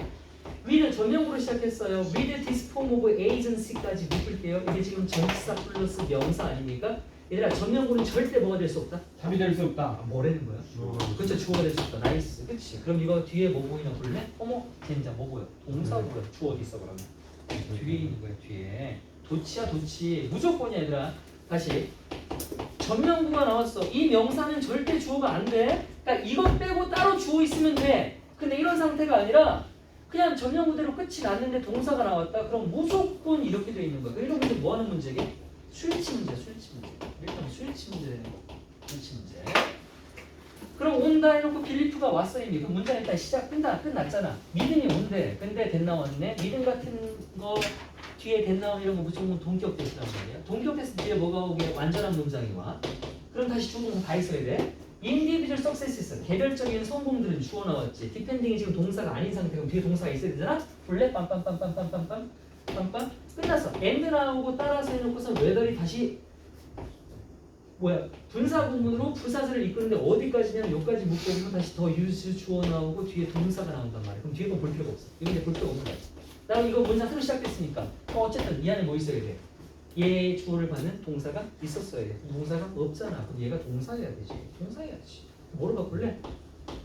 with 전명구로 시작했어요. with this form of agency까지 묶을게요. 이게 지금 전치사 플러스 명사 아닙니까? 얘들아 전명구는 절대 뭐가 될 수 없다? 답이 될 수 없다. 뭐라는 거야? 그렇죠. 주어가 될 수 없다. 나이스. 그렇지. 그럼 이거 뒤에 뭐 보이나 볼래? 젠장 뭐 보여? 동사 보여. 주어 어디 있어 그러면? 뒤에 있는 거야. 뒤에. 도치야 도치. 무조건이야 얘들아. 다시. 전명구가 나왔어. 이 명사는 절대 주어가 안 돼. 그러니까 이것 빼고 따로 주어 있으면 돼. 근데 이런 상태가 아니라 그냥 전명구대로 끝이 났는데 동사가 나왔다. 그럼 무조건 이렇게 돼 있는 거야. 이런 문제 뭐 하는 문제게? 수일치 문제야. 수일치 문제. 일단 수일치 문제네. 수일치 문제. 그럼 온다 해놓고 빌리프가 왔어 이미. 그 문장 일단 시작 끝났잖아. 믿음이 온대. 근데 된 나왔네. 믿음 같은 거 뒤에 된 나온 이런 거 무조건 동격 대시란 말이야. 동격 대시 뒤에 뭐가 오게 완전한 문장이 와. 그럼 다시 주어는 다 있어야 돼. individual successes 개별적인 성공들은 주어 나왔지. depending이 지금 동사가 아닌 상태고 뒤에 동사가 있어야 되잖아. 볼래? 빰빰빰빰빰빰빰 빰빰 끝났어. and 나오고 따라서 해놓고서 whether이 다시 뭐야 분사 구문으로 부사절을 이끄는데 어디까지냐면 여기까지 묶어보면 다시 더 use 주어 나오고 뒤에 동사가 나온단 말이야. 그럼 뒤에 거 볼 필요가 없어. 이건 이제 볼 필요가 없는 거야. 나는 이거 문장 새로 시작됐으니까 어쨌든 이 안에 뭐 있어야 돼? 얘 주어를 받는 동사가 있었어야 돼. 동사가 없잖아. 그럼 얘가 동사여야 되지. 동사여야지. 뭐로 바꿀래?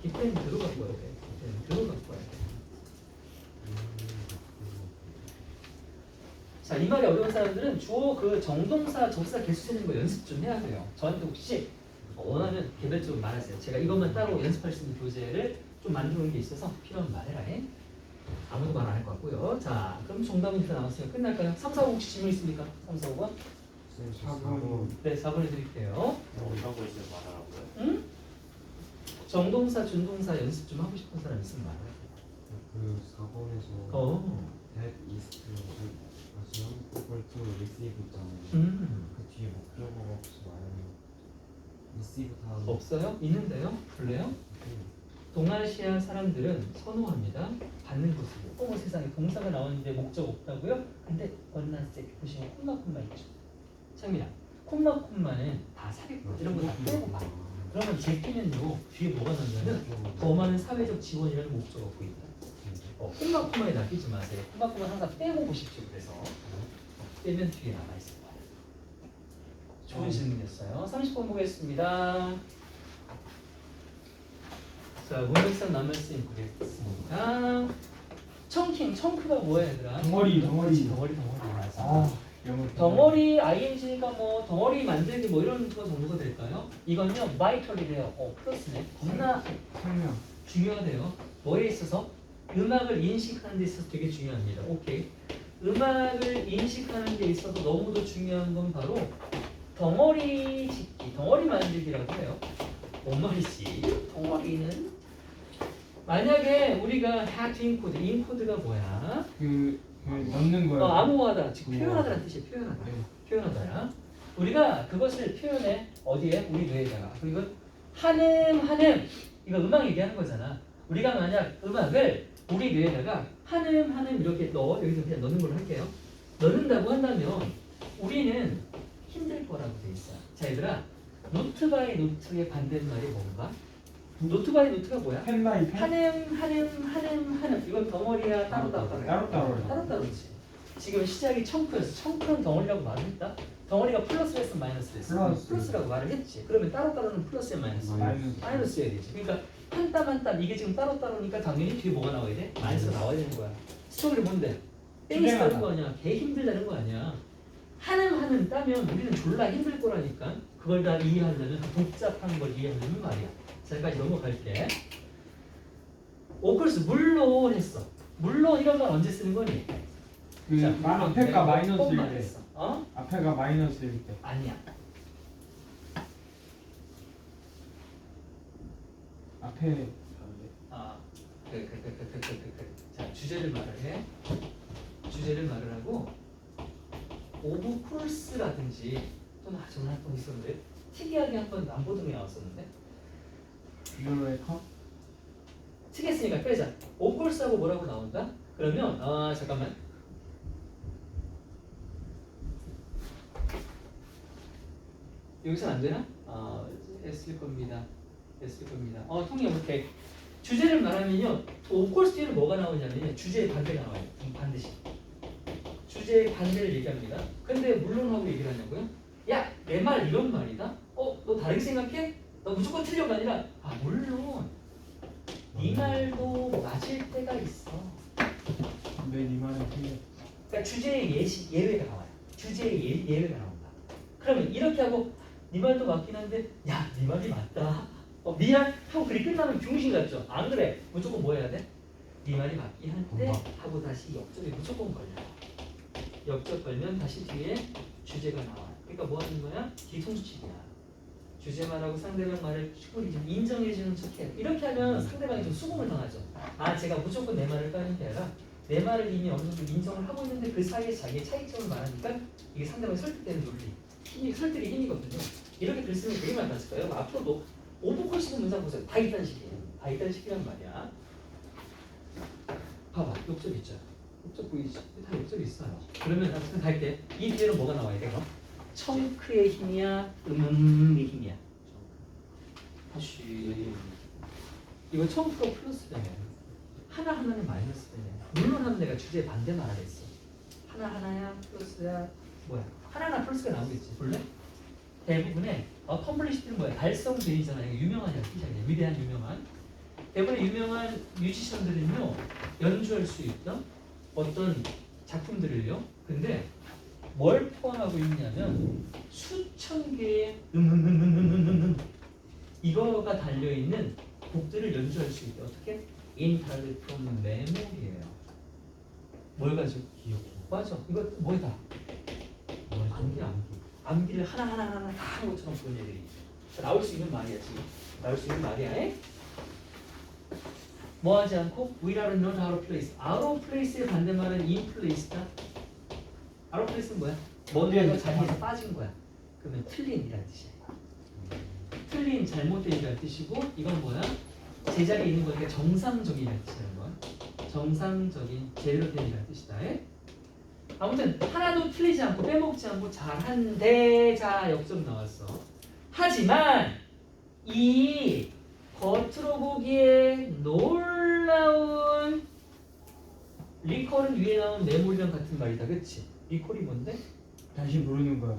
depend로 바꿔야 돼. depend로 바꿔야 돼. 자, 이 말이 어려운 사람들은 주어 그 정동사 접사 개수 세는 거 연습 좀 해야 돼요. 저한테 혹시 원하면 개별적으로 말하세요. 제가 이것만 따로 연습할 수 있는 교재를 좀 만들어 놓은 게 있어서 필요하면 말해라. 해. 아무도 말 안 할 것 같고요. 자, 그럼 정답은 다 나왔으니까 끝날까요? 3, 4, 5 혹시 질문 있습니까? 3, 4, 5번? 4번. 네, 4번 해드릴게요. 뭐라고 이제 말하라고요? 응? 정동사, 준동사 연습 좀 하고 싶은 사람 있으면 말해. 그 4번에서 that is to assume equal to receive 있잖아요. 그 뒤에 목적어가 없이 말하면 receive 다음 없어요? 있는데요? 볼래요? 동아시아 사람들은 선호합니다. 받는 것을. 어머 세상에 동사가 나오는데 목적 없다고요? 근데 원나색 보시면 콤마 있죠. 창민아, 콤마는 다 사기꾼 이런 거 다 빼고 봐. 그러면 제끼면요 뒤에 뭐가 나오냐면 더 많은 사회적 지원이라는 목적을 갖고 있다. 콤마에 낚이지 마세요. 콤마는 항상 빼고 보십시오. 그래서 빼면 뒤에 남아 있을 거예요. 좋은 질문이었어요. 30번 보겠습니다. 자, 문맥상 남을쓰임 보겠습니다. 청크가 뭐야 얘들아? 덩어리. 맞아. 아, 영어. 덩어리 ing가 뭐 덩어리 만들기 뭐 이런 거 정도가 될까요? 이건요 바이털이래요. 플러스네. 겁나 설명. 중요하대요. 뭐에 있어서? 음악을 인식하는 데 있어서 되게 중요합니다. 오케이. 음악을 인식하는 데 있어서 너무도 중요한 건 바로 덩어리 짓기, 덩어리 만들기라고 해요. 뭔 말이지? 덩어리는 만약에 우리가 have 인코드, 인코드가 뭐야? 그 넣는 거예요. 암호하다, 즉 표현하다라는 뜻이에요. 표현하다. 네. 표현하다야. 우리가 그것을 표현해 어디에? 우리 뇌에다가. 그리고 한음 이거 음악 얘기하는 거잖아. 우리가 만약 음악을 우리 뇌에다가 한음 이렇게 넣어 여기서 그냥 넣는 걸로 할게요. 넣는다고 한다면 우리는 힘들 거라고 돼 있어. 자 얘들아, 노트 바이 노트의 반대말이 뭔가? 노트 바이 노트가 뭐야? 펜 바이 펜. 한음 이건 덩어리야 따로따로지. 지금 시작이 청크였어. 청크는 덩어리라고 말을 했다. 덩어리가 플러스 했으면 마이너스 했어. 플러스라고 말을 했지. 그러면 따로따로는 플러스야 마이너스? 마이너스여야 되지. 그러니까 한 땀 이게 지금 따로따로니까 당연히 뒤에 뭐가 나와야 돼? 마이너스가 나와야 되는 거야. 스토리 뭔데? 땡이 다는 거 아니야. 개 힘들다는 거 아니야. 한음 따면 우리는 졸라 힘들 거라니까. 그걸 다 이해하려면 복잡한 걸 이해하려면 말이야. 자, 여기까지 넘어갈게. 오컬스 물론 했어. 물론 이런 건 언제 쓰는 거니? 그 자, 앞에가 마이너스일 뻔만 때. 했어. 어? 앞에가 마이너스일 때. 아니야. 앞에 자, 주제를 말을 해. 주제를 말을 하고 오브 콜스라든지 또는 저는 한번 있었는데 특이하게 한번 남보동에 나왔었는데 유로의 컵. 특이했으니까 빼자. 오브 콜스하고 뭐라고 나온다? 그러면 잠깐만. 여기서는 안 되나? 했을 겁니다. 통일 못해. 주제를 말하면요, 오콜스 뒤에는 뭐가 나오냐면요, 주제의 반대가 나와요. 반드시. 주제의 반대를 얘기합니다. 근데 물론 하고 얘기를 하냐고요? 야, 내 말 이런 말이다? 너 다르게 생각해? 너 무조건 틀려가 아니라, 물론 네 말도 맞을 때가 있어. 네 말은 틀려. 그러니까 주제의 예외가 나와요. 주제의 예외가 나온다. 그러면 이렇게 하고 네 말도 맞긴 한데 야, 네 말이 맞다. 미안 하고 글이 끝나면 중심 같죠? 안 그래. 무조건 뭐 해야 돼? 네 말이 맞긴 한데 하고 다시 역적이 무조건 걸려. 역적 걸면 다시 뒤에 주제가 나와. 그러니까 뭐 하는 거야? 뒤통수치기야. 주제 말하고 상대방 말을 충분히 좀 인정해주는 척해. 이렇게 하면 상대방이 좀 수긍을 당하죠. 제가 무조건 내 말을 까는 게 아니라 내 말을 이미 어느 정도 인정을 하고 있는데 그 사이에 자기의 차이점을 말하니까 이게 상대방이 설득되는 논리. 설득의 힘이거든요. 이렇게 글 쓰면 되게 많았을까요? 앞으로도 오브콜시드 문장 보세요. 다 있다는 식이에요. 다 있다는 식이란 말이야. 봐봐. 욕적 있죠? 욕적 보이지? 다 욕적이 있어요. 그러면 갈게. 이 뒤에는 뭐가 나와야 돼요? 청크의 힘이야? 음의 힘이야? 다시. 이거 청크가 플러스 되네. 하나하나는 마이너스 되네. 물론 하면 내가 주제에 반대 말하겠어. 하나하나야? 플러스야? 뭐야? 하나하나 플러스가 나오겠지. 볼래? 대부분의 컴플리시티는 뭐야? 달성되잖아요. 유명한 악기잖아요. 위대한 유명한. 대부분의 유명한 뮤지션들은요 연주할 수 있던 어떤 작품들을요. 근데 뭘 포함하고 있냐면 수천 개의 이거가 달려 있는 곡들을 연주할 수 있다. 어떻게? Entirely from memory예요. 뭘 가지고? 기억. 맞아. 이거 뭐다? 암기를 하나하나 다 한 것처럼 그런 얘들이 나올 수 있는 말이야 지금. 나올 수 있는 말이야. 뭐 하지 않고 We라는 not out of place. out of place의 반대말은 in place다. out of place는 뭐야? 뭔가가 자리에서 빠진 거야. 그러면 틀린이라는 뜻이야. 틀린, 잘못된이라는 뜻이고 이건 뭐야? 제자리에 있는 거니까 정상적인이라는 뜻이라는 거야. 정상적인, 제대로 된이라는 뜻이다. 아무튼 하나도 틀리지 않고 빼먹지 않고 잘한데 자 역점 나왔어. 하지만 이 겉으로 보기에 놀라운 리콜은 위에 나온 메모리랑 같은 말이다. 그치? 리콜이 뭔데? 다시 부르는 거야.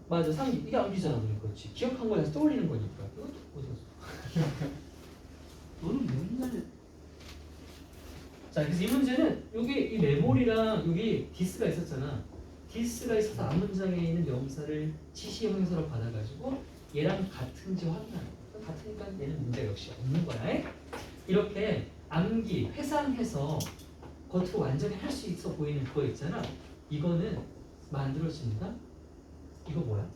맞아. 상기. 이게 암기잖아. 그러니까. 그렇지. 기억한 거에 다시 떠올리는 거니까. 이것도 어디 갔어? 너는 맨날 자, 그래서 이 문제는 여기 이 메모리랑 여기 디스가 있었잖아. 디스가 있어서 앞 문장에 있는 명사를 지시 형용사로 받아가지고 얘랑 같은지 확인하는 거야. 같으니까 얘는 문제가 역시 없는 거야. 이렇게 암기, 회상해서 겉으로 완전히 할 수 있어 보이는 그거 있잖아. 이거는 만들어집니다. 이거 뭐야?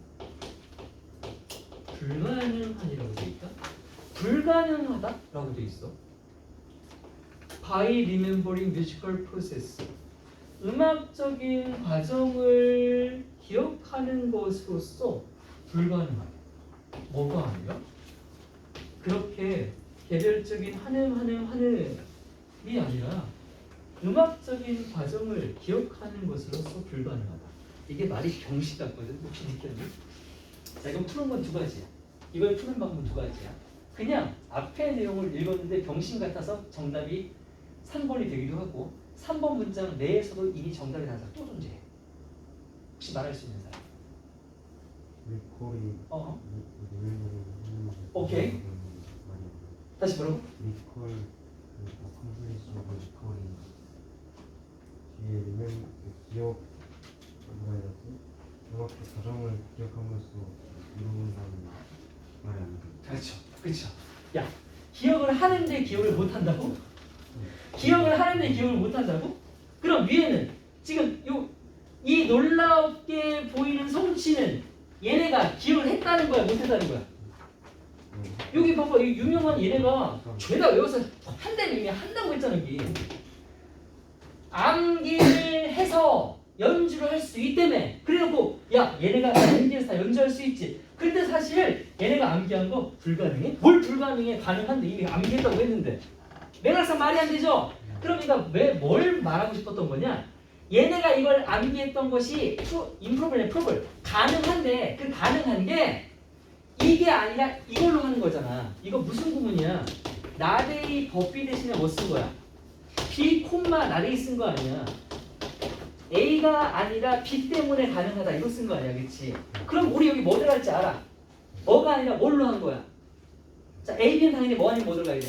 불가능한이라고 돼 있다. 불가능하다라고 돼 있어. By remembering musical process. 음악적인 과정을 기억하는 것으로서 불가능하다. 뭐가 아니라? 그렇게 개별적인 한음이 아니라 음악적인 과정을 기억하는 것으로서 불가능하다. 이게 말이 병식 같거든. 혹시 느꼈니? 자, 이거 푸는 건 두 가지야. 이걸 푸는 방법은 두 가지야. 그냥 앞에 내용을 읽었는데 병신 같아서 정답이 3번이 되기도 하고 3번 문장 내에서도 이미 정답이 나서 또 존재해. 혹시 말할 수 있는 사람? 리콜이 오케이. 다시 뭐라고? 리콜 컴플리션 리콜이 뒤에 리멤 기억 뭐라 해야 되지? 정확히 과정을 기억함으로써 이루어진다는 말이 아니고. 그렇죠. 그렇죠. 야, 기억을 하는데 기억을 못 한다고? 기억을 하는데 기억을 못 한다고? 그럼 위에는 지금 이 놀랍게 보이는 성취는 얘네가 기억을 했다는 거야, 못 했다는 거야? 여기 봐봐, 이 유명한 얘네가 죄다 외워서 한다는 의미 한다고 했잖아, 여기. 암기를 해서 연주를 할 수 있다며. 그래놓고 야, 얘네가 암기해서 다 연주할 수 있지. 근데 사실 얘네가 암기한 거 불가능해? 뭘 불가능해? 가능한데 이미 암기했다고 했는데. 맥락상 말이 안 되죠? 그러니까 왜 뭘 말하고 싶었던 거냐? 얘네가 이걸 암기했던 것이 프로블 가능한데 그 가능한 게 이게 아니라 이걸로 하는 거잖아. 이거 무슨 구문이야? 나데이 버비 대신에 뭐 쓴 거야? B, 나데이 쓴 거 아니야? A가 아니라 B 때문에 가능하다 이거 쓴 거 아니야, 그렇지? 그럼 우리 여기 뭐 들어갈지 알아? 뭐가 아니라 뭘로 한 거야? 자, A, B는 당연히 뭐 아니면 뭐 들어가야 돼?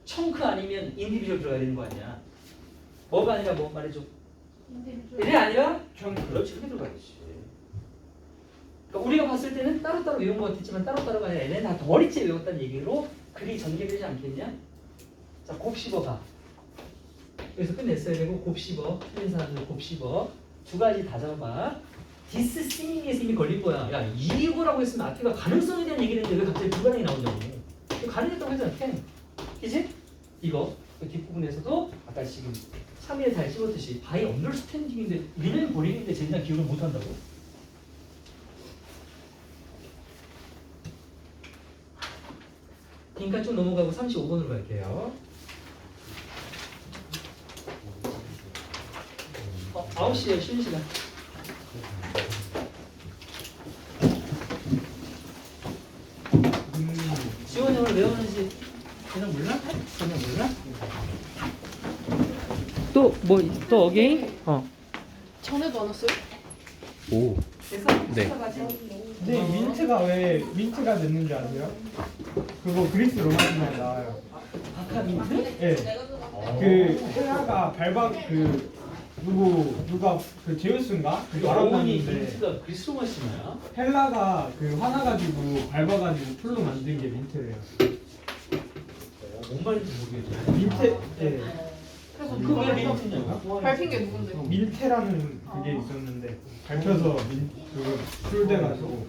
청크 아니면 인디비주얼 들어가야 되는 거 아니야? 뭐가 아니라 뭐 말해줘? 얘네 아니라 청크. 그렇지, 그렇게 들어가야지. 그러니까 우리가 봤을 때는 따로따로 외운 것 같았지만 따로따로가 아니라 얘네는 다 머리째 외웠다는 얘기로 글이 전개되지 않겠냐? 자, 곱씹어 봐. 여기서 끝냈어야 되고 곱씹어. 틀린 사람들 곱씹어. 두 가지 다 잡아봐. 디스 싱잉에서 이미 걸린 거야. 야, 이거라고 했으면 앞에가 가능성에 대한 얘기를 했는데 왜 갑자기 불가능이 나오냐고. 가능했다고 하잖아. 그치? 이거 그 뒷부분에서도 아까 지금 3일에 잘 씹었듯이 바이 언더스탠딩인데 리멤 버리는데 쟤네가 기억을 못한다고? 그러니까 좀 넘어가고 35번으로 갈게요. 9시에 쉬는 시간. 지원이 오늘 왜 오는지 그냥 몰라? 그냥 몰라? 또 어게인? 전에도 안 왔어요? 오. 그래서 네. 근데 민트가 됐는지 아세요? 그거 그리스 로마지나에 나와요. 바카민트? 예. 그 헬라가 누가 그 제우스인가? 그 어머니 말아봤는데 민트가 그리스 로마 신화야? 헬라가 그 화나가지고 밟아가지고 풀로 만든 게 민트래요. 뭔 말인지 모르겠네. 민트, 예. 그래서 그거 왜 민트냐고? 밟힌 게 누군데? 민테라는 그게 있었는데 밟혀서 그 풀돼가지고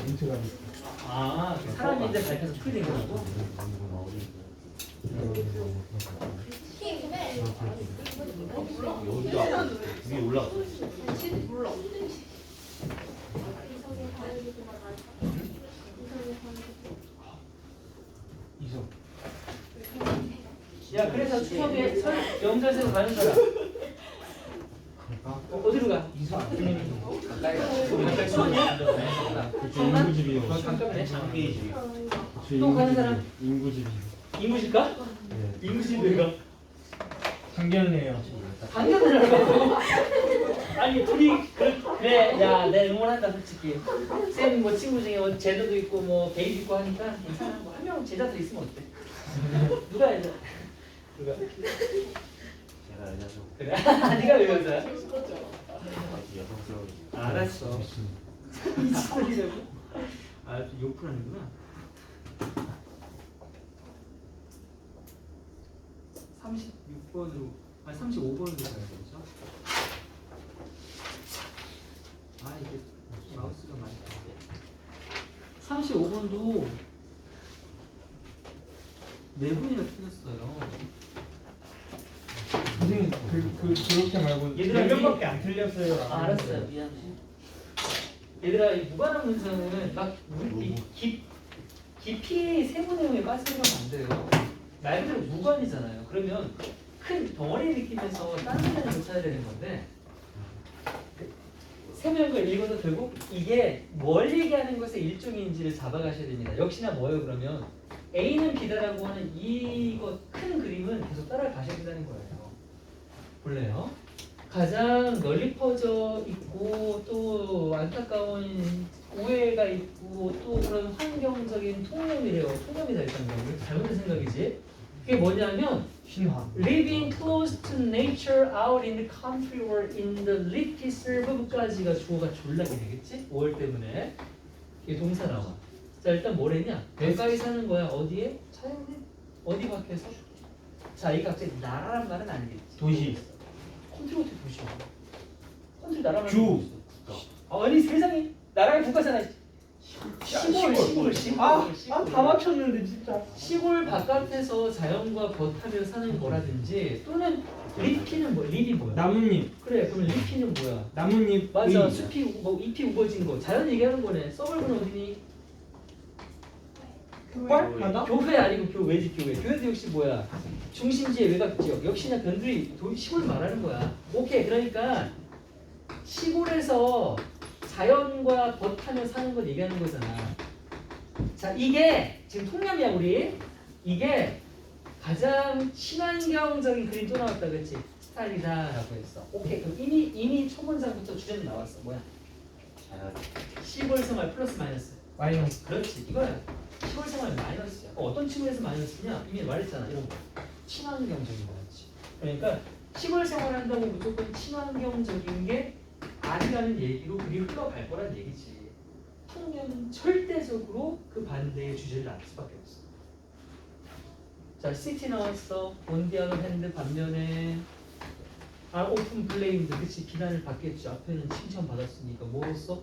민트가 됐어요. 아, 사람인데 밟혀서 풀린 거라고? 여기가 위에 올라갔어. 몰라. 이석. 야 그래서 추석에 명절에서 가는 사람 어디로 가? 이석. 가까이 수원이야? 성남? 인구집이요. 가깝네. 장비 집. 또 가는 사람? 인구집이. 이무실까? 네. 이무실 가? 상견례요. 당연을 하고 아니 둘이 그래 야내 응원한다 솔직히 쌤 뭐 친구 중에 뭐 제도도 있고 뭐 베이도 있고 하니까 괜찮아 뭐 한 명 제자도 있으면 어때? 누가 해야 누가 제가 여자죠. 그래 네가 왜 여자야? 여성스러운. 알았어 미친놈이라고? 아 욕을 하는구나 36번으로 아니 35번으로 가야 되죠? 아 이게 마우스가 많이 안 돼. 35번도 네 분이나 틀렸어요. 선생님 그렇게 말고 얘들아, 4명밖에 안 틀렸어요. 아, 알았어요. 미안해. 얘들아 이 무관한 문서는 막 깊이 세부 내용에 빠지면 안 돼요. 말 그대로 무관이잖아요. 그러면 큰 덩어리 느끼면서 다른 문제를 고쳐야 되는 건데 세명을 읽어도 결국 이게 뭘 얘기하는 것의 일종인지를 잡아가셔야 됩니다. 역시나 뭐예요 그러면 A는 B다라고 하는 이거 큰 그림은 계속 따라가셔야 된다는 거예요. 볼래요? 가장 널리 퍼져 있고 또 안타까운 오해가 있고 또 그런 환경적인 통념이래요. 통념이다 일단 잘못된 생각이지. 그게 뭐냐면 신화. living close to nature out in the country or in the leafy suburb까지가 주어가 졸라게 되겠지? 5월 때문에 이게 동사 나와. 자 일단 뭐랬냐? 가까이 사는 거야. 어디에? 자연에? 어디 밖에서? 자 이게 갑자기 나라란 말은 아니겠지. 도시. 컨트리 어떻게 도시야? 컨트리 나라 말은 주. 아니 세상에 나라의 국가잖아. 시골. 다 맞췄는데 진짜. 시골 바깥에서 자연과 겉하며 사는 거라든지 또는 리피는 뭐 립이 뭐야? 나뭇잎. 그래 그럼 리피는 뭐야? 나뭇잎. 맞아 의. 숲이 뭐 잎이 우거진 거 자연 얘기하는 거네. 서울은 어디니? 뻘? 바다? 교회 아니고 교회지 교회. 교회도 역시 뭐야? 중심지의 외곽 지역. 역시나 변두리 시골 말하는 거야. 오케이 그러니까 시골에서 자연과 겉하며 사는 걸 얘기하는 거잖아. 자 이게 지금 통념이야 우리. 이게 가장 친환경적인 그림 또 나왔다 그랬지. 스타일이다라고 했어. 오케이 그럼 이미 첫 문장부터 주제는 나왔어. 뭐야? 시골 생활 플러스 마이너스. 마이너스. 그렇지 이거야. 시골 생활 마이너스야. 어떤 친구에서 마이너스냐? 이미 말했잖아. 이런 거. 친환경적인 거였지. 그러니까 시골 생활한다고 무조건 친환경적인 게 아니라는 얘기로 그게 흘러갈 거란 얘기지. 통념은 절대적으로 그 반대의 주제를 알 수밖에 없어. 자, 시티 나왔어. 온디아노 핸드 반면에 오픈 블레임드 그치 비난을 받겠죠. 앞에는 칭찬받았으니까 뭐로써?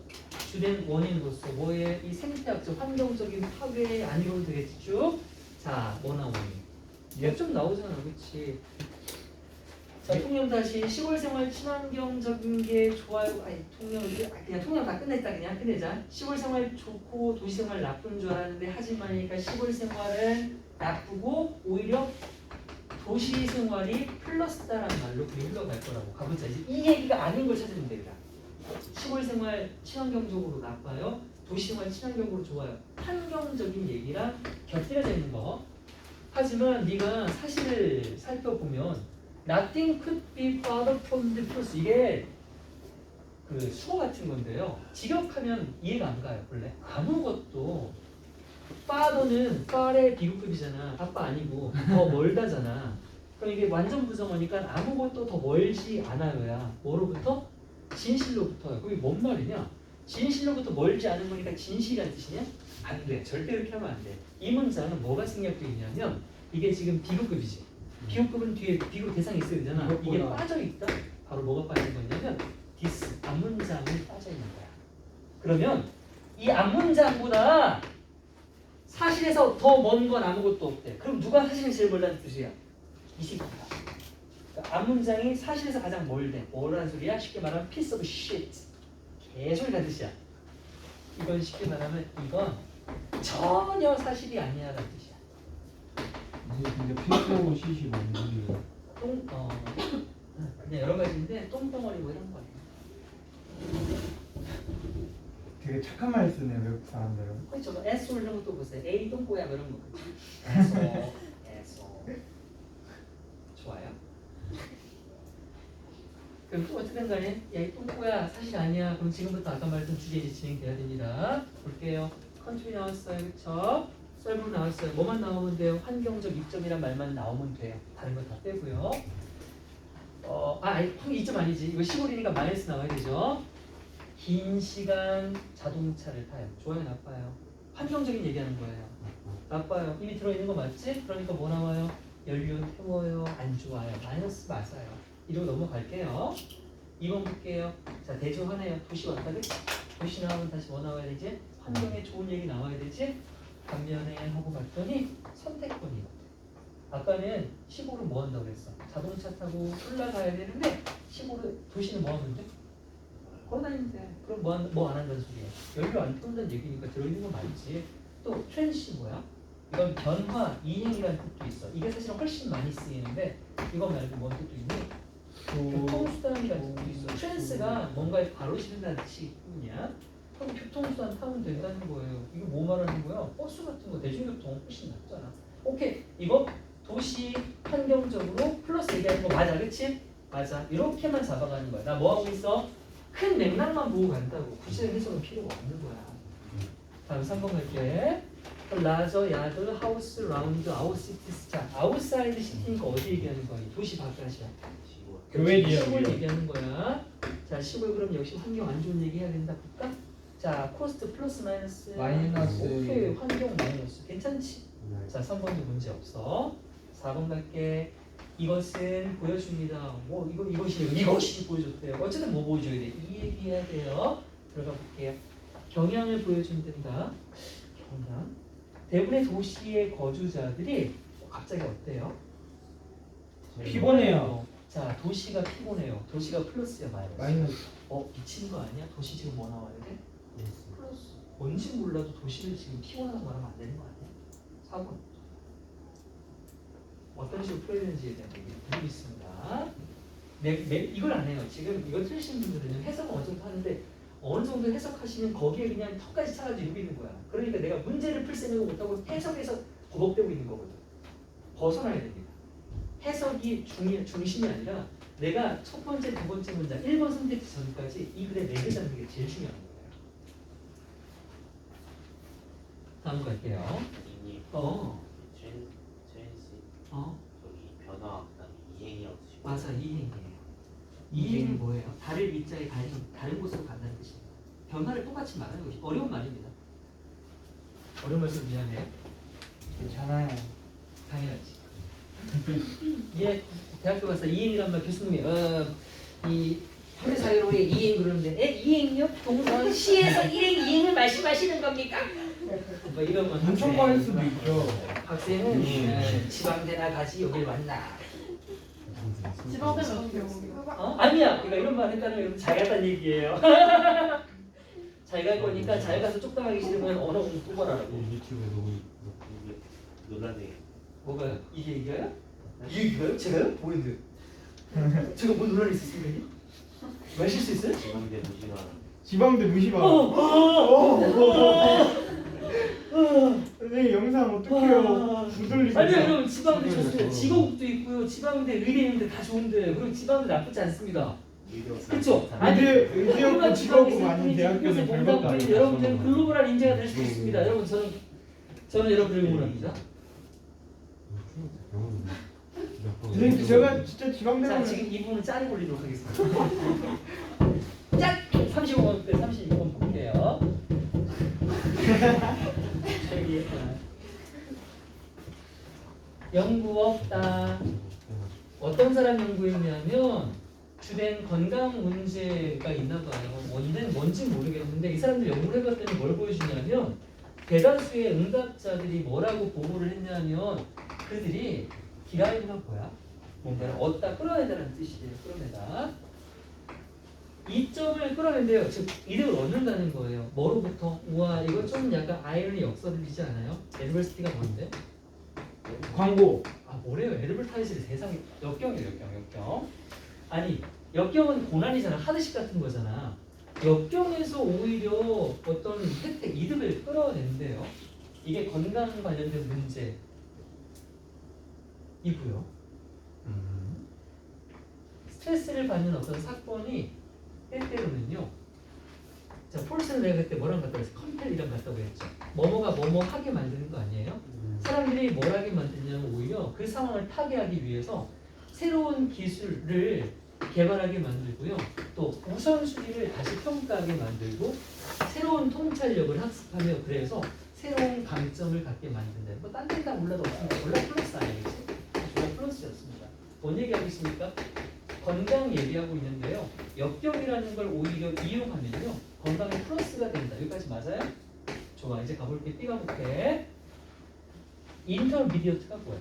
주된 원인으로서 뭐의 이 생태학적 환경적인 파괴 아니어도 되겠지 쭉. 자, 뭐 나오니? 이게 좀 나오잖아, 그치? 자, 통념 다시 시골 생활 친환경적인 게 좋아요. 아니, 통념 그냥 통념 다 끝냈다 그냥 끝내자. 시골 생활 좋고 도시 생활 나쁜 줄 알았는데 하지만 그러니까 시골 생활은 나쁘고 오히려 도시 생활이 플러스다라는 말로 그게 흘러갈 거라고 가보자. 이제 이 얘기가 아닌 걸 찾으면 됩니다. 시골 생활 친환경적으로 나빠요. 도시 생활 친환경으로 좋아요. 환경적인 얘기랑 곁들여져 있는 거. 하지만 네가 사실을 살펴보면 Nothing could be farther from the truth. 이게 그 수어 같은 건데요. 직역하면 이해가 안 가요. 원래 아무것도 farther는 far의 비교급이잖아. 아빠 아니고 더 멀다잖아. 그럼 이게 완전 부정어니까 아무것도 더 멀지 않아요야. 뭐로부터? 진실로부터요. 그게 뭔 말이냐? 진실로부터 멀지 않은 거니까 진실이라는 뜻이냐? 안 돼. 절대 그렇게 하면 안 돼. 이 문장은 뭐가 생략되어 있냐면 이게 지금 비교급이지. 비교급은 뒤에 비교 대상이 있어야 되잖아. 이게 빠져 있다. 바로 뭐가 빠진 거냐면 this 앞문장이 빠져 있는 거야. 그러면 이 앞문장보다 사실에서 더 먼 건 아무것도 없대. 그럼 누가 사실은 제일 멀다는 뜻이야? 이 새끼다. 그러니까 앞문장이 사실에서 가장 멀대. 뭐라는 소리야? 쉽게 말하면 piece of shit. 개소리라는 뜻이야. 이건 쉽게 말하면 이건 전혀 사실이 아니야라는 뜻이야. 근데 필수 시시 뭔 소리예요? 그냥 여러 가지인데 똥덩어리 뭐 이런 거예요. 되게 착한 말 쓰네요 외국 사람들은. 그렇죠. 뭐 애솔 이런 것도 보세요. 에이 똥꼬야 뭐 이런 거. 애솔. 좋아요. 그럼 또 어쨌든 간에 야이 똥꼬야 사실 아니야. 그럼 지금부터 아까 말했던 주제 이제 진행돼야 됩니다. 볼게요. 컨트리 나왔어요. 그쵸? 썰물 나왔어요. 뭐만 나오면 돼요? 환경적 이점이란 말만 나오면 돼요. 다른 거 다 빼고요. 아니 이점 아니지. 이거 시골이니까 마이너스 나와야 되죠. 긴 시간 자동차를 타요. 좋아요, 나빠요? 환경적인 얘기하는 거예요. 나빠요. 이미 들어있는 거 맞지? 그러니까 뭐 나와요? 연료 태워요. 안 좋아요. 마이너스 맞아요. 이러고 넘어갈게요. 2번 볼게요. 자, 대조하네요. 도시 왔다, 그치? 도시 나오면 다시 뭐 나와야 되지? 환경에 좋은 얘기 나와야 되지? 반면에 하고 봤더니 선택권이 아까는 시골은 뭐 한다고 그랬어? 자동차 타고 올라가야 되는데 시골은 도시는 뭐 하면 돼? 걸어다니면 돼. 그럼 뭐 안 한다는 소리야? 연료 안 태운다는 얘기니까 들어있는 건 맞지. 또 트랜시 뭐야? 이건 변화, 이행이라는 뜻도 있어. 이게 사실은 훨씬 많이 쓰이는데 이거 말고 뭔 뜻도 있니? 교통수단이라는 뜻도 있어. 트랜스가 뭔가에 바로 실린다는 뜻이 뿐이야. 그럼 교통수단 타면 된다는 거예요. 이게 뭐 말하는 거야? 버스 같은 거 대중교통 훨씬 낫잖아. 오케이. 이거 도시 환경적으로 플러스 얘기하는 거 맞아, 그치? 맞아. 이렇게만 잡아가는 거야. 나 뭐 하고 있어? 큰 맥락만 보고 간다고. 구체적인 해석은 필요가 없는 거야. 다음 3번 갈게. 라저, 야드, 하우스, 라운드, 아웃시티스. 자, 아웃사이드 시티니까 어디 얘기하는 거야? 도시 바깥이야. 교회 시골 지역이요. 얘기하는 거야. 자, 시골 그럼 역시 환경 안 좋은 얘기 해야 된다 볼까? 자, 코스트 플러스 마이너스. 마이너스. 오케이, 환경 마이너스. 괜찮지? 네. 자, 3번도 문제 없어. 4번 갈게. 이것은 보여줍니다. 뭐 이것이 보여줬대요. 어쨌든 뭐 보여줘야 돼? 이 얘기해야 돼요. 들어가 볼게요. 경향을 보여준단다. 경향. 대부분의 도시의 거주자들이 갑자기 어때요? 피곤해요. 자, 도시가 피곤해요. 도시가 플러스야, 마이너스? 마이너스. 미친 거 아니야? 도시 지금 뭐 나와야 돼? 플러스. 뭔지 몰라도 도시를 지금 피곤하다고 말하면 안 되는 거 아니야? 4번. 어떤 식으로 풀어야되는지에 대한 얘기를 드리고 있습니다. 이걸 안 해요. 지금 이거 틀리신 분들은 해석은 어느 정도 하는데 어느 정도 해석하시면 거기에 그냥 턱까지 차가지고 이러고 있는 거야. 그러니까 내가 문제를 풀 생각을 못하고 해석에서 구벅되고 있는 거거든. 벗어나야 됩니다. 해석이 중심이 아니라 내가 첫 번째, 두 번째 문장 1번 선택지 전까지 이 글에 매개 잡는 게 제일 중요한 거예요. 다음 갈게요. 이미 저기 변화 그다음에 이행이라고 쓰시고 맞아, 이행이에요. 이행은 뭐예요? 달을 밑자에 다른 곳으로 간다는 뜻입니다. 변화를 똑같이 말하는 것이 어려운 말입니다. 어려운 말씀 미안해요. 괜찮아요. 당연하지. 예, 대학교 가서 이행이란 말 교수님이 이 현대사회로의 이행 그러는데 이행요? 동선 시에서 이행을 말씀하시는 겁니까? 뭐 이런 건 엄청 많을 수도 있죠. 학생은 지방대나 가지 여길 왔나? 지방대는 경우가 아니야. 그러니까 이런 말 했다는 건 잘 갔다는 얘기예요. 잘 갈 거니까 잘 가서 쪽당하기 싫으면 언어 공부 똑바로 하라고. 유튜브에 너무 논란이 뭐가요? 이게 얘기가요? 이게 얘기가요? 제가요? 뭔데? 제가 뭔 논란이 있었습니까? 마실 수 있어요? 지방대 도시가 지방대 무시봐. 선생님 영상 어떡해요? 부들리고. 아니요 여러분 지방대 좋습니다. 지거국도 있고요. 지방대 의대 있는데 다 좋은데 그리고 지방대 나쁘지 않습니다. 그렇죠? 의대없고 직업고 많은 대학교는 별것도 아니에요. 여러분들은 글로벌한 인재가 될 수 있습니다. 여러분 저는 여러분을 응원합니다. 선생님 제가 진짜 지방대 자 가면 지금 이 부분은 짜리 올리도록 하겠습니다. 짠! 35번 때 32번 볼게요. 연구 없다. 어떤 사람 연구했냐면 주된 건강 문제가 있나 봐요. 뭔지 모르겠는데 이 사람들 연구를 해봤더니 뭘 보여주냐면 대다수의 응답자들이 뭐라고 보고를 했냐면 그들이 디라이브가 뭐야? 뭔가를 얻다 끌어내다라는 뜻이에요. 끌어내다. 이점을 끌어낸대요. 즉 이득을 얻는다는 거예요. 뭐로부터? 우와 이거 좀 약간 아이러니 역사 들리지 않아요? 애드버시티가 뭔데? 광고. 아 뭐래요? 애드버타이즈를 세상에 역경이에요. 역경. 아니 역경은 고난이잖아. 하드식 같은 거잖아. 역경에서 오히려 어떤 혜택, 이득을 끌어낸대요. 이게 건강 관련된 문제이고요. 스트레스를 받는 어떤 사건이 때때로는요. 자, 폴스는 내가 그때 뭐랑 같다고 했어? 컴펠이랑 같다고 했죠. 뭐뭐가 뭐뭐 하게 만드는 거 아니에요? 사람들이 뭘 하게 만드냐면 오히려 그 상황을 타개하기 위해서 새로운 기술을 개발하게 만들고요. 또 우선순위를 다시 평가하게 만들고 새로운 통찰력을 학습하며 그래서 새로운 강점을 갖게 만든다. 뭐 딴 데는 다 몰라도 없습니다. 몰라 플러스 아니겠지? 몰라 플러스였습니다. 뭔 얘기하고 있습니까? 건강 얘기하고 있는데요. 역경이라는 걸 오히려 이용하면요. 건강에 플러스가 된다. 여기까지 맞아요? 좋아. 이제 가볼게. B 가볼게. 인터미디어트가 뭐야?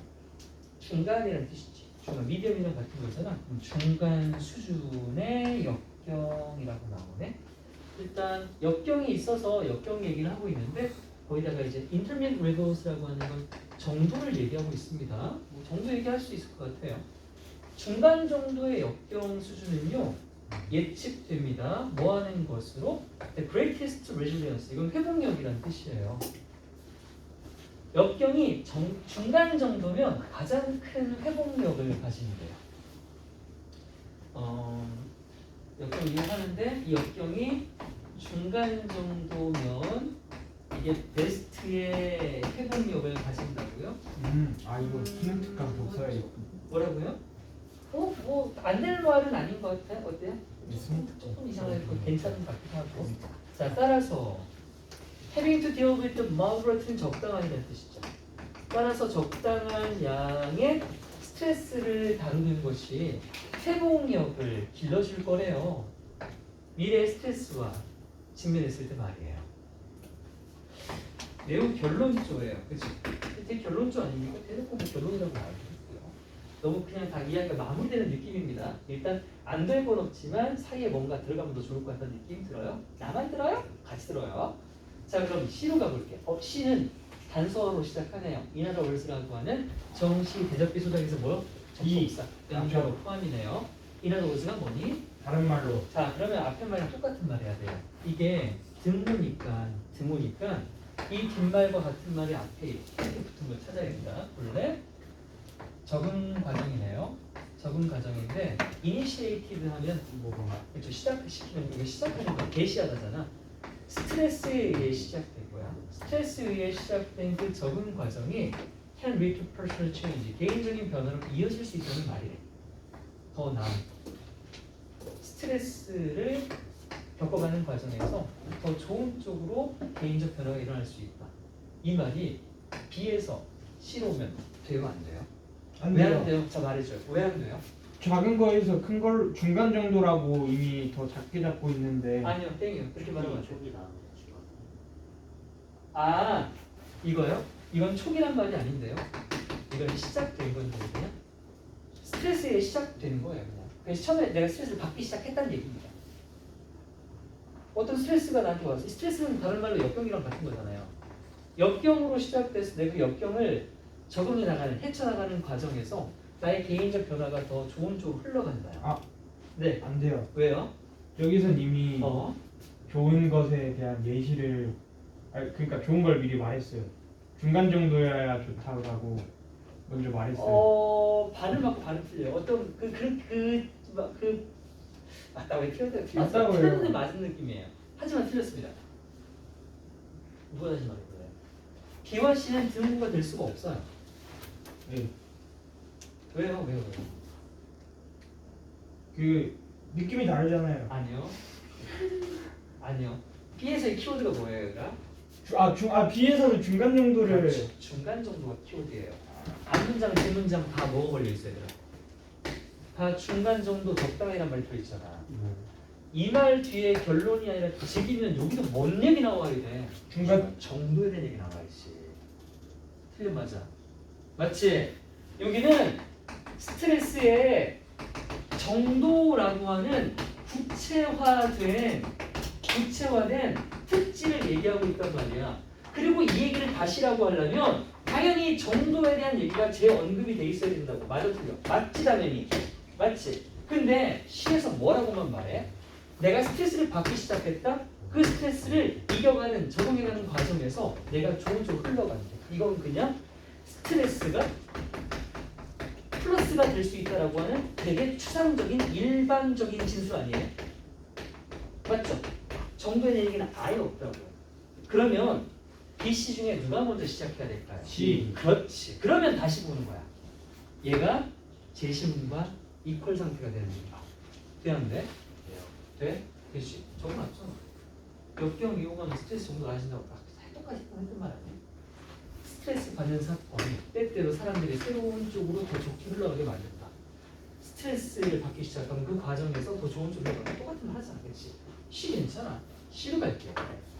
중간이라는 뜻이지. 중간, 미디엄이랑 같은 거잖아. 중간 수준의 역경이라고 나오네. 일단 역경이 있어서 역경 얘기를 하고 있는데 거기다가 이제 intermediate levels라고 하는 건 정도를 얘기하고 있습니다. 뭐 정도 얘기할 수 있을 것 같아요. 중간 정도의 역경 수준은요 예측됩니다. 뭐 하는 것으로? The greatest resilience. 이건 회복력이라는 뜻이에요. 역경이 중간 정도면 가장 큰 회복력을 가진대요. 역경을 이용하는데 이 역경이 중간 정도면 이게 베스트의 회복력을 가진다고요? 아 이거 수능 특강 독서에 뭐라고요? 뭐 안 되는 말은 아닌 것 같아요. 어때요? 조금 이상하고 괜찮은 것 같기도 하고. 자, 따라서 having to deal with the moderate는 적당한이라는 뜻이죠. 따라서 적당한 양의 스트레스를 다루는 것이 회복력을 길러줄 거래요. 미래의 스트레스와 직면했을 때 말이에요. 매우 결론조예요. 그치? 되게 결론조 아닙니까? 대놓고 결론이라고 말해요. 너무 그냥 다 이야기가 마무리되는 느낌입니다. 일단 안 될 건 없지만 사이에 뭔가 들어가면 더 좋을 것 같다는 느낌 들어요? 나만 들어요? 같이 들어요. 자 그럼 C로 가볼게요. C는 단서로 시작하네요. 이나라 월스라고 하는 정시 대접비 소장에서 뭐요? 접속사 연주하고 포함이네요. 이나라 월스가 뭐니? 다른 말로 자 그러면 앞에 말이랑 똑같은 말 해야 돼요. 이게 드무니까 이 뒷말과 같은 말이 앞에 이렇게 붙은 걸 찾아야 된다. 원래 적응 과정이네요. 적응 과정인데 이니시에이티브 하면 뭐가 그렇죠. 시작시키면 이게 시작하는 거 개시하다잖아. 스트레스에 의해 시작되고요. 스트레스에 의해 시작된 그 적응 과정이 can lead to personal change 개인적인 변화로 이어질 수 있다는 말이래. 더 나은 스트레스를 겪어가는 과정에서 더 좋은 쪽으로 개인적 변화가 일어날 수 있다. 이 말이 B에서 C로 오면 돼요, 안 돼요? 안 왜 안 돼요. 돼요? 자 말해줘요. 왜 안 돼요? 작은 거에서 큰 걸 중간 정도라고 이미 더 작게 잡고 있는데 아니요, 땡이요. 그렇게 말하면 안 돼요. 초기 나오는 지금. 아, 이거요? 이건 초기란 말이 아닌데요. 이건 시작된 건데 그냥 스트레스에 시작되는 거예요, 그냥. 그래서 처음에 내가 스트레스를 받기 시작했다는 얘기입니다. 어떤 스트레스가 나한테 왔어. 스트레스는 다른 말로 역경이랑 같은 거잖아요. 역경으로 시작돼서 내가 그 역경을 적응해 나가는, 헤쳐나가는 과정에서 나의 개인적 변화가 더 좋은 쪽으로 흘러간다요. 아. 네. 안 돼요. 왜요? 여기선 이미 어? 좋은 것에 대한 예시를 그러니까 좋은 걸 미리 말했어요. 중간 정도여야 좋다고 먼저 말했어요. 발음 맞고 발음 틀려요. 어떤 맞다 왜 키워드가 틀렸어요? 맞다고요. 틀렸는데 맞은 느낌이에요. 하지만 틀렸습니다. 무관하지 말고요. B와 C는 등호가 될 수가 없어요. 네. 왜요? 그 느낌이 다르잖아요. 아니요. B에서의 키워드가 뭐예요, 얘들아? B에서는 중간 정도를 그렇죠. 중간 정도가 키워드예요. 앞문장, 뒷문장 다 뭐가 걸려 있어요, 얘들아? 다 중간 정도 적당이란 말이 들어있잖아. 이 말 뒤에 결론이 아니라 즉이면 여기도 뭔 얘기 나와야 돼? 중간 정도에 대한 얘기 나와야지. 틀린 맞아. 맞지? 여기는 스트레스의 정도라고 하는 구체화된 특징을 얘기하고 있단 말이야. 그리고 이 얘기를 다시라고 하려면 당연히 정도에 대한 얘기가 재언급이 돼 있어야 된다고. 맞아 틀려? 맞지 당연히. 맞지? 근데 시에서 뭐라고만 말해? 내가 스트레스를 받기 시작했다? 그 스트레스를 이겨가는 적응해가는 과정에서 내가 좋은 쪽으로 흘러간대. 이건 그냥 스트레스가 플러스가 될 수 있다라고 하는 되게 추상적인 일반적인 진술 아니에요? 맞죠? 정도의 얘기는 아예 없다고요. 그러면 B, C 중에 누가 먼저 시작해야 될까요? C. 그렇지. 그러면 다시 보는 거야. 얘가 제시문과 이퀄 상태가 되는 거야. 되는데? 돼? 그렇지. 저거 맞잖아. 역경 이용하면 스트레스 정도 나아진다고 똑같이 했던 말 아니야? 스트레스 받는 사건이 때때로 사람들이 새로운 쪽으로 더 좋게 흘러가게 만든다. 스트레스를 받기 시작하면 그 과정에서 더 좋은 쪽으로 흘러가면 똑같은 말 하지 않겠지? C 괜찮아. C로 갈게요.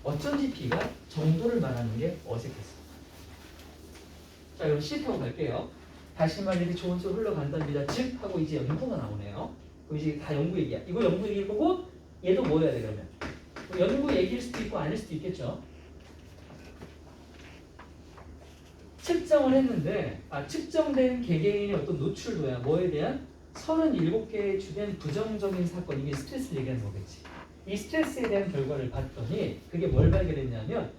어쩐지 B가 정도를 말하는 게 어색했어. 자, 그럼 C 타고 갈게요. 다시 말해 좋은 쪽으로 흘러간답니다. 즉 하고 이제 연구가 나오네요. 그럼 이제 다 연구 얘기야. 이거 연구 얘기일 거고 얘도 뭐 해야 돼 그러면? 연구 얘기일 수도 있고 아닐 수도 있겠죠. 측정을 했는데 측정된 개개인의 어떤 노출도야. 뭐에 대한? 37개의 주된 부정적인 사건. 이게 스트레스를 얘기하는 거겠지. 이 스트레스에 대한 결과를 봤더니 그게 뭘 발견했냐면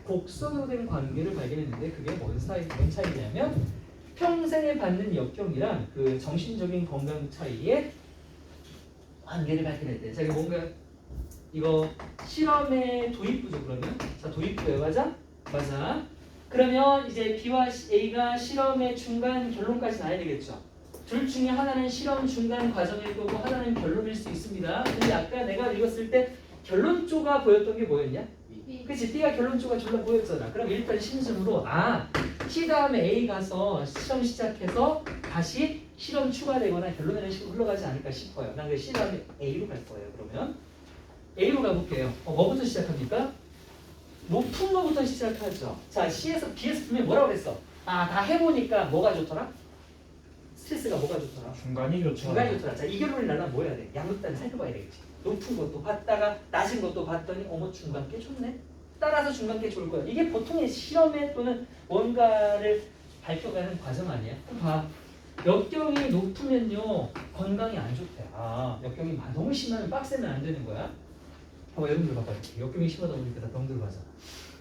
곡선으로 된 관계를 발견했는데 그게 뭔 차이냐면 평생에 받는 역경이랑 그 정신적인 건강 차이의 관계를 발견했대. 자, 이게 뭔가 이거 실험의 도입부죠 그러면? 자, 도입부에 맞아? 맞아. 그러면 이제 B와 A가 실험의 중간 결론까지 나야 되겠죠. 둘 중에 하나는 실험 중간 과정일 거고 하나는 결론일 수 있습니다. 근데 아까 내가 읽었을 때 결론 쪼가 보였던 게 뭐였냐? 그치? B가 결론 쪼가 졸라 보였잖아. 그럼 일단 심순으로 C 다음에 A 가서 실험 시작해서 다시 실험 추가되거나 결론에는 식으로 흘러가지 않을까 싶어요. 난 C 다음에 A로 갈 거예요. 그러면 A로 가볼게요. 뭐부터 시작합니까? 높은 거부터 시작하죠. 자, C에서 B에서 분명히 뭐라고 그랬어? 다 해보니까 뭐가 좋더라? 스트레스가 뭐가 좋더라? 중간이 좋죠. 중간이 좋더라. 자, 이 결론을 나는 뭐 해야 돼? 양극단을 살펴봐야 되겠지. 높은 것도 봤다가 낮은 것도 봤더니 어머 중간 꽤 좋네. 따라서 중간 꽤 좋을 거야. 이게 보통의 실험에 또는 뭔가를 밝혀가는 과정 아니야? 그럼 봐. 역경이 높으면요 건강이 안 좋대. 역경이 너무 심하면 빡세면 안 되는 거야. 봐봐, 여러분들 봐봐. 역경이 심하다 보니까 다 병들 가잖아.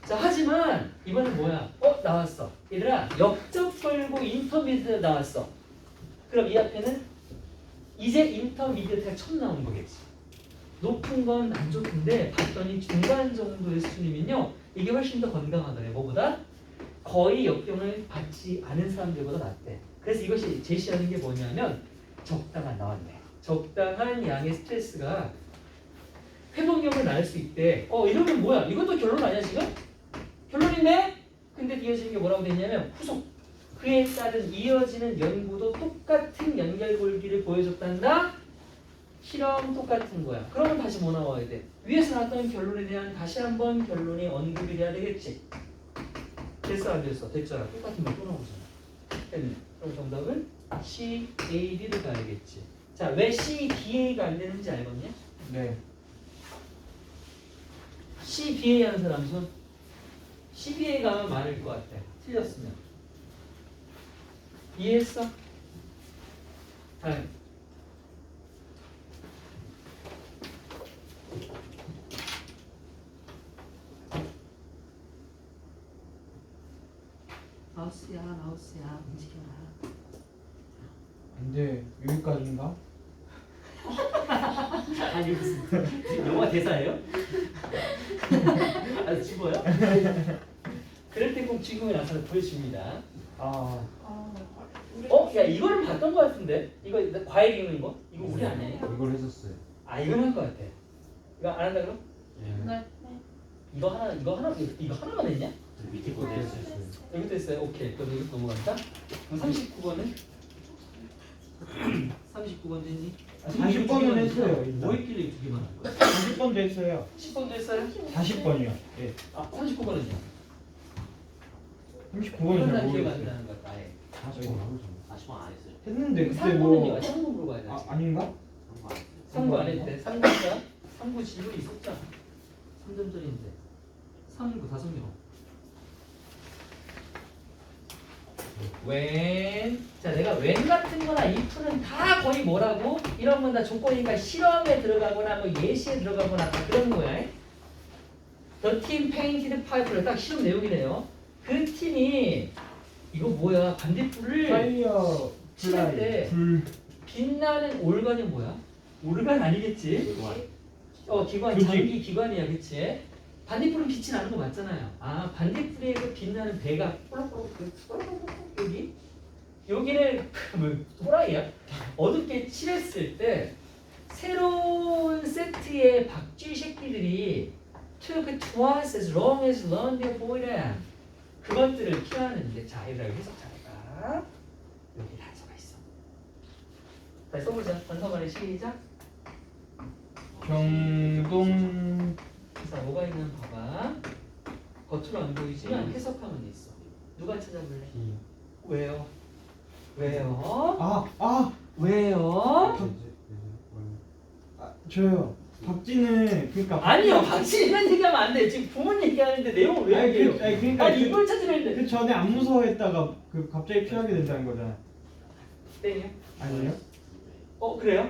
자, 하지만 이번엔 뭐야? 나왔어. 얘들아, 역적 걸고 인터미디어트 나왔어. 그럼 이 앞에는 이제 인터미디어트가 처음 나오는 거겠지. 높은 건 안 좋던데 봤더니 중간 정도의 수준이면요 이게 훨씬 더 건강하더래. 뭐보다? 거의 역경을 받지 않은 사람들보다 낫대. 그래서 이것이 제시하는 게 뭐냐면 적당한 나왔네. 적당한 양의 스트레스가 회복력을 낳을 수 있대. 이러면 뭐야? 이것도 결론 아니야 지금? 결론이네? 근데 이어지는 게 뭐라고 되냐면 후속. 그에 따른 이어지는 연구도 똑같은 연결고리를 보여줬단다. 실험 똑같은 거야. 그러면 다시 뭐 나와야 돼? 위에서 나왔던 결론에 대한 다시 한번 결론이 언급이 돼야 되겠지. 됐어 안 됐어? 됐잖아. 똑같은 말 또 나오잖아. 됐네. 그럼 정답은 C, A, D를 가야겠지. 자, 왜 C, B, A가 안 되는지 알겠냐? 네. C, B, A 하는 사람 손. C, B, A 가면 많을 것 같아. 틀렸으면. 이해했어? 다음. 마우스야 움직여라. 근데 여기까지인가? 아니 무슨 영화 대사예요? 죽어요? 그럴 때 꼭 주인공이 나타나 보여줍니다. 야 이거를 봤던 것 같은데? 이거 과외 기능인 거? 이거 우리 아니야? 이걸 했었어요. 이건 할 것 같아. 이거 안 한다 그럼? 네. 이거 하나만 했냐? 밑에 거 했었어요. 여기도 했어요. 오케이. 그럼 이거 넘어간다. 그럼 39번은 39번 됐니? 40번은 했어요. 뭐 했길래 두 개만 한 거야? 40번도 했어요. 10번도 했어요? 40번이요. 예. 아 39번은요? 39번은 잘 기억 안 모르겠어요. 나는 것 같다. 아예. 40번 안 하죠. 40번 안 했어요. 했는데 그때 3번은요? 뭐 3번 물어봐야 돼. 아닌가? 3번 안 했어요. 3부 안 했대. 3부가 3부 질문이 있었잖아. 3점짜리인데. 3부 5명. when 자 내가 when 같은 거나 if는 다 거의 뭐라고? 이런 건 다 조건이니까 실험에 들어가거나 뭐 예시에 들어가거나 다 그런 거야. The team painted pipe를 딱 실험 내용이네요. 그 팀이 이거 뭐야? 반딧불을 파이어 칠할 때 플라이 불 빛나는 올간이 뭐야? 올간 아니겠지? 기관, 조직. 장기 기관이야, 그치? 반딧불은 빛이 나는 거 맞잖아요. 아, 반딧불에 그 빛나는 배가 여기? 여기는 뭐 호랑이야? 어둡게 칠했을 때 새로운 세트의 박쥐 새끼들이 took twice as long as learn to avoid them. 그것들을 피하는데 자, 얘들아 해석 잘해봐. 여기 단서가 있어. 다시 써보자. 단서만의 시작. 경동 자, 뭐가 있는 봐봐. 겉으로 안 보이지만 해석하면 있어. 누가 찾아볼래? 왜요? 왜요? 왜요? 저요. 박쥐는 그러니까 아니요, 박씨 이런 얘기하면 안 돼. 지금 부모님 얘기하는데 내용을 왜 아니, 얘기해요? 그러니까 아니 이걸 찾으려는데 그 전에 안 무서워했다가 그 갑자기 피하게 된다는 거잖아. 땡이요? 아니에요? 그래요?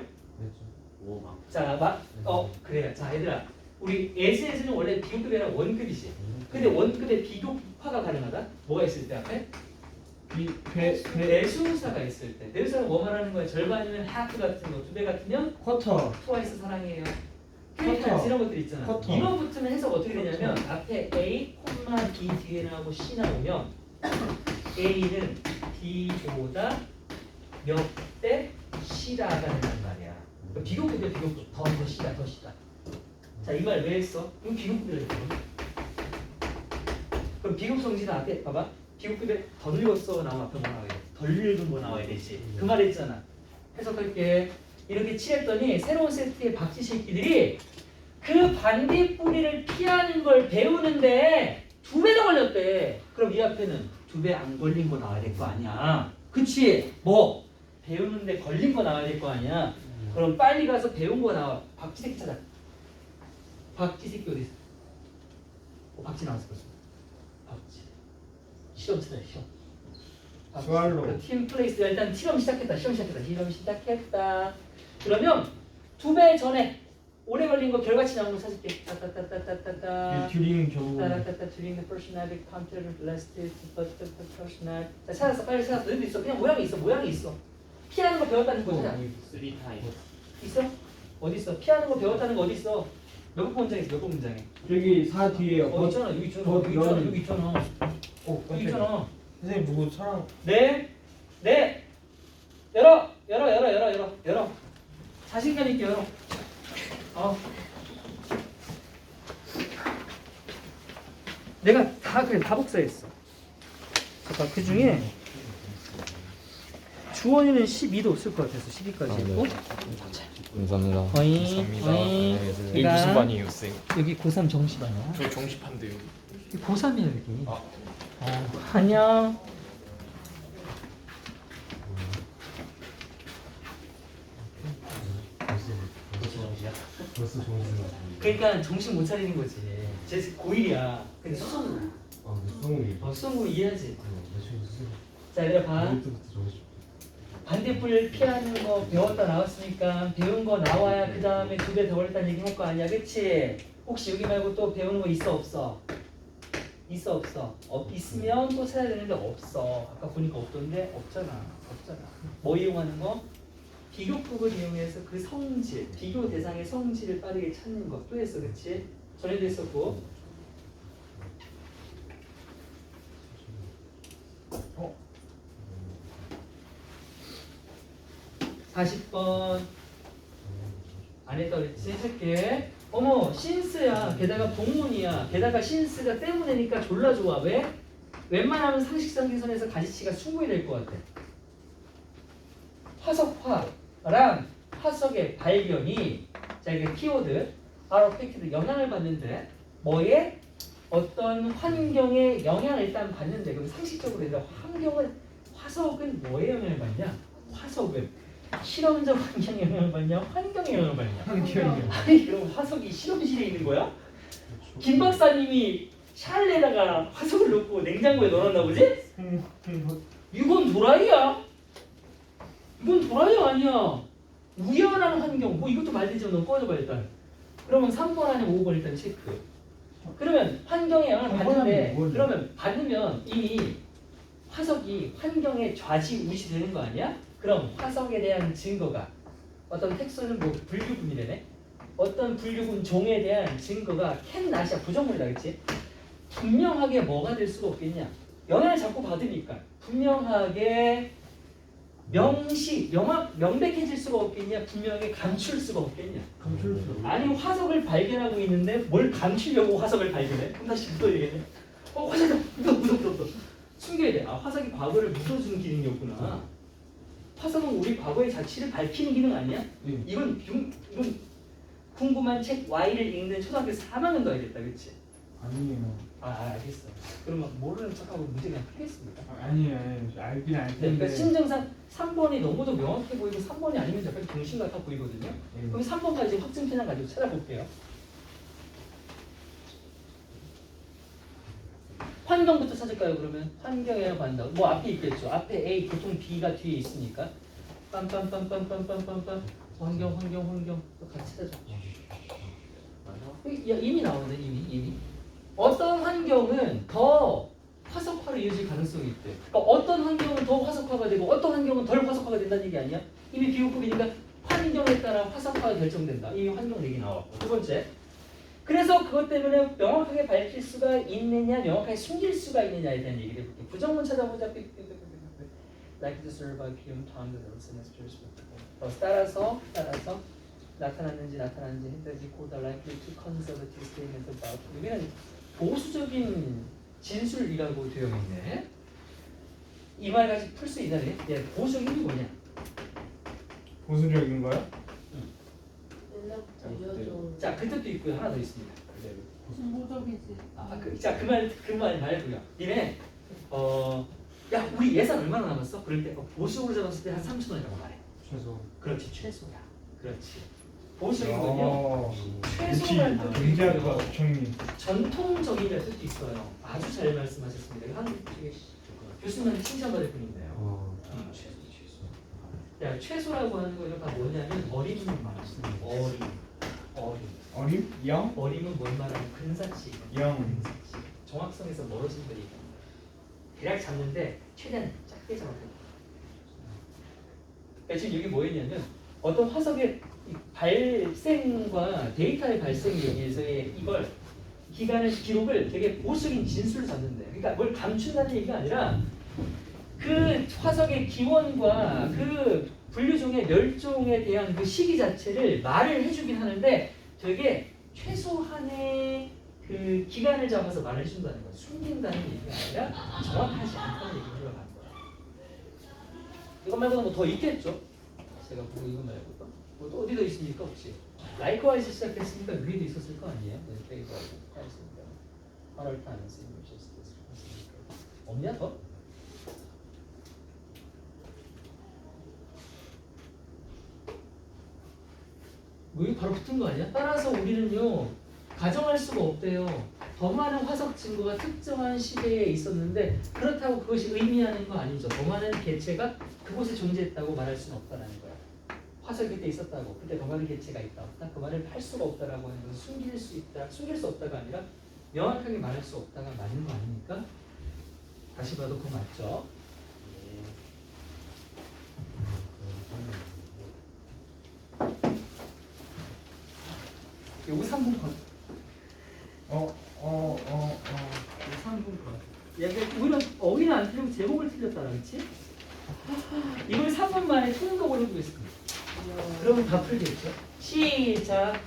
5만. 자, 그래요. 자, 얘들아, 우리 S에서는 원래 비교급이 아니라 원급이지. 근데 원급에 비교파가 가능하다? 뭐가 있을 때 앞에? 배 내수사가 있을 때. 내수사가 뭐 말하는 거야? 절반이면 half 같은 거, 2배 같으면 쿼터 twice 사랑해요. 커터. 그러니까 이런 것들 있잖아. 커터. 이거 붙으면 해석 어떻게 되냐면 앞에 A, B 뒤에 나오고 C 나오면 A는 B보다 몇 대 C라가 된단 말이야. 그러니까 비교급이야 비교급. 더 C다 더 C다. 자, 이 말 왜 했어? 이건 비교급이라고. 그럼 비교급 성질은 앞에 봐봐. 비교급에 더 늙었어 나오면 앞에 뭐 나와야 돼? 덜 늙은 거 나와야 되지. 그 말 했잖아. 해석할게. 이렇게 칠했더니 새로운 세트의 박쥐 새끼들이 그 반딧불이를 피하는 걸 배우는데 2배 더 걸렸대. 그럼 이 앞에는 2배 안 걸린 거 나와야 될 거 아니야. 그치? 뭐? 배우는데 걸린 거 나와야 될 거 아니야. 그럼 빨리 가서 배운 거 나와. 박쥐 새끼 찾아. 박쥐 새끼 어디 있어? 박쥐 나왔을 거지. 박쥐. 시험 찾아 시험. 스왈로우. 팀 플레이스 일단 실험 시작했다. 실험 시작했다. 그러면 2배 전에 오래 걸린 거 결과치 나온 거 찾을게. 따따따따따따. 듀링 겨우 따따따따 during the personality counter lasted but the personal. 자, 찾았어. 빨리 찾았어. 너희도 있어. 그냥 모양이 있어. 피하는 거 배웠다는 거 찾아. 3타임. 있어? 어디 있어? 피하는 거 배웠다는 거 어디 있어? 몇 번 문장에 있어? 몇 번 문장에? 여기 4 뒤에 있잖아. 여기 있잖아. 어, 여기 있잖아. 여기 있잖아. 오 여기 있잖아. 선생님 누구 사랑 네. 열어. 자신감 있게 열어. 내가 다 복사했어. 아까 그 중에 주원이는 12도 없을 것 같아서 12까지 했고. 감사합니다. 어이. 여기 무슨 반이에요, 쌤? 여기 고3 정시반이야. 저 정시판데요. 고3이야 여기. 안녕. 벌써 좋은 생각. 그러니까 정신 못 차리는 거지. 쟤 고1이야. 근데 수성으로. 수능이. 수성으로 이해하지. 대충 수능. 자, 얘들아 봐. 때부터 정해줘. 반딧불 피하는 거 배웠다 나왔으니까 배운 거 나와야 그 다음에 2배 더 걸렸다는 얘기 할 거 아니야, 그치? 혹시 여기 말고 또 배우는 거 있어 없어? 있으면 또 찾아야 되는데 없어. 아까 보니까 없던데 없잖아. 뭐 이용하는 거? 비교법을 이용해서 그 성질, 비교 대상의 성질을 빠르게 찾는 것. 또 했어, 그치? 전에도 했었고. 40번 안 했다 그랬지? 할게. 어머, 신스야. 게다가 동문이야. 게다가 신스가 때문에니까 졸라 좋아. 왜? 웬만하면 상식상 계산에서 가지치가 충분히 될 것 같아. 화석화랑 화석의 발견이 자 이게 키워드 아로페이트드 영향을 받는데 뭐에 어떤 환경에 영향을 일단 받는데 그럼 상식적으로 얘들아 화석은 뭐에 영향을 받냐? 화석은 실험적 환경에 영향을 받냐? 환경에 영향을 받냐? 환경이요. 아니 그럼 화석이 실험실에 있는 거야? 김 박사님이 샤넬에다가 화석을 넣고 냉장고에 넣어놨나 보지? 이건 도라이야. 이건 도라이 아니야. 우연한 환경. 뭐 이것도 말되지 너 꺼져봐 일단. 그러면 3번 아니면 5번 일단 체크. 그러면 환경에 영향을 받는데 그러면 받으면 이미 화석이 환경에 좌지우지 되는 거 아니야? 그럼 화석에 대한 증거가 어떤 텍스는 뭐 분류군이래네. 어떤 분류군 종에 대한 증거가 캔낫이야 부정물이다 그치? 분명하게 뭐가 될 수가 없겠냐? 영향을 자꾸 받으니까 분명하게 명백해질 수가 없겠냐? 분명하게 감출 수가 없겠냐? 감출 수. 아니 화석을 발견하고 있는데 뭘 감추려고 화석을 발견해? 그럼 다시 묻어야겠네. 화석이 묻어. 숨겨야 돼. 아 화석이 과거를 묻어주는 기능이었구나. 화석은 우리 과거의 자취를 밝히는 기능 아니야? 네. 이건 궁금한 책 Y를 읽는 초등학교 4학년 도 알겠다, 그렇지? 아니에요. 알겠어. 그러면 모르는 척하고 문제 그냥 풀겠습니다. 아니에요. 알긴 알 텐데. 그러니까 심정상 3번이 너무도 명확해 보이고 3번이 아니면 약간 정신 같아 보이거든요. 네. 그럼 3번까지 확증 편향 가지고 찾아볼게요. 환경부터 찾을까요? 그러면 환경에 반다. 뭐 앞에 있겠죠. 앞에 A, 보통 B가 뒤에 있으니까. 빰빰빰빰빰빰빰빰. 환경 또 같이 찾아줘. 이미 나오는데 이미. 어떤 환경은 더 화석화로 이어질 가능성이 있대. 그러니까 어떤 환경은 더 화석화가 되고 어떤 환경은 덜 화석화가 된다는 얘기 아니야? 이미 비교급이니까 환경에 따라 화석화가 결정된다. 이미 환경 얘기 나왔고. 두 번째. 그래서 그것 때문에 명확하게 밝힐 수가 있느냐, 명확하게 숨길 수가 있느냐에 대한 얘기를 해볼게요. 부정문 찾아보자. Like the survey PM time the semesters. 따라서 나타났는지 했더니 곧 likely to conservative statement about. 여기는 보수적인 진술이라고 되어 있네. 이 말 가지고 풀 수 있나요? 예, 보수적인 게 뭐냐? 보수적인 거야? 자, 그 뜻도 있고요. 하나 더 있습니다. 진보적이지. 그 말 말고요. 니네 야 우리 예산 얼마나 남았어? 그럴 때 보수적으로 잡았을 때 한 3,000원이라고 말해. 최소. 그렇지 최소야. 그렇지. 보수적이군요. 역시 최소라는 뜻도 경제학과 있고요. 부총리. 전통적이라는 뜻도 있어요. 아주 잘 말씀하셨습니다. 한국 교수님한테 칭찬받을 뿐인데요. 최소. 야 최소라고 하는 거는 다 뭐냐면 어림을 말합니다. 어림? 영? 어림은 뭔 말하면 근사치. 영. 근사치. 정확성에서 멀어진 거니까. 대략 잡는데 최대한 작게 잡아야 돼요. 그러니까 지금 여기 뭐였냐면 어떤 화석의 발생과 데이터의 발생에 의해서의 이걸 기록을 되게 보수적인 진술로 잡는데 그러니까 뭘 감춘다는 얘기가 아니라 그 화석의 기원과 그 분류종의 멸종에 대한 그 시기 자체를 말을 해주긴 하는데 되게 최소한의 그 기간을 잡아서 말을 해준다는 거예요. 숨긴다는 얘기가 아니라 정확하지 않다는 얘기를 들어간 거예요. 이것 말고도 뭐 더 있겠죠? 제가 보고 이거 말고도 뭐 또 어디 더 있습니까 혹시? 라이크와이즈 시작했으니까 위에도 있었을 거 아니에요? 네, 페이버하고 했습니다. 8월 달에 없냐 더? 여기 바로 붙은 거 아니야? 따라서 우리는요 가정할 수가 없대요. 더 많은 화석 증거가 특정한 시대에 있었는데 그렇다고 그것이 의미하는 거 아니죠. 더 많은 개체가 그곳에 존재했다고 말할 수는 없다는 거야. 화석이 그때 있었다고 그때 더 많은 개체가 있다 없다 그 말을 할 수가 없다라고 하는 것은 숨길 수 있다 숨길 수 없다가 아니라 명확하게 말할 수 없다가 맞는 거 아닙니까? 다시 봐도 그거 맞죠? 요거 3분 컷. 요거 3분 컷. 야, 우리는 어휘는 안 틀리고 제목을 틀렸다, 그렇지? 이걸 3분 만에 통독을 해보겠습니다. 그러면 다 풀겠죠? 시작.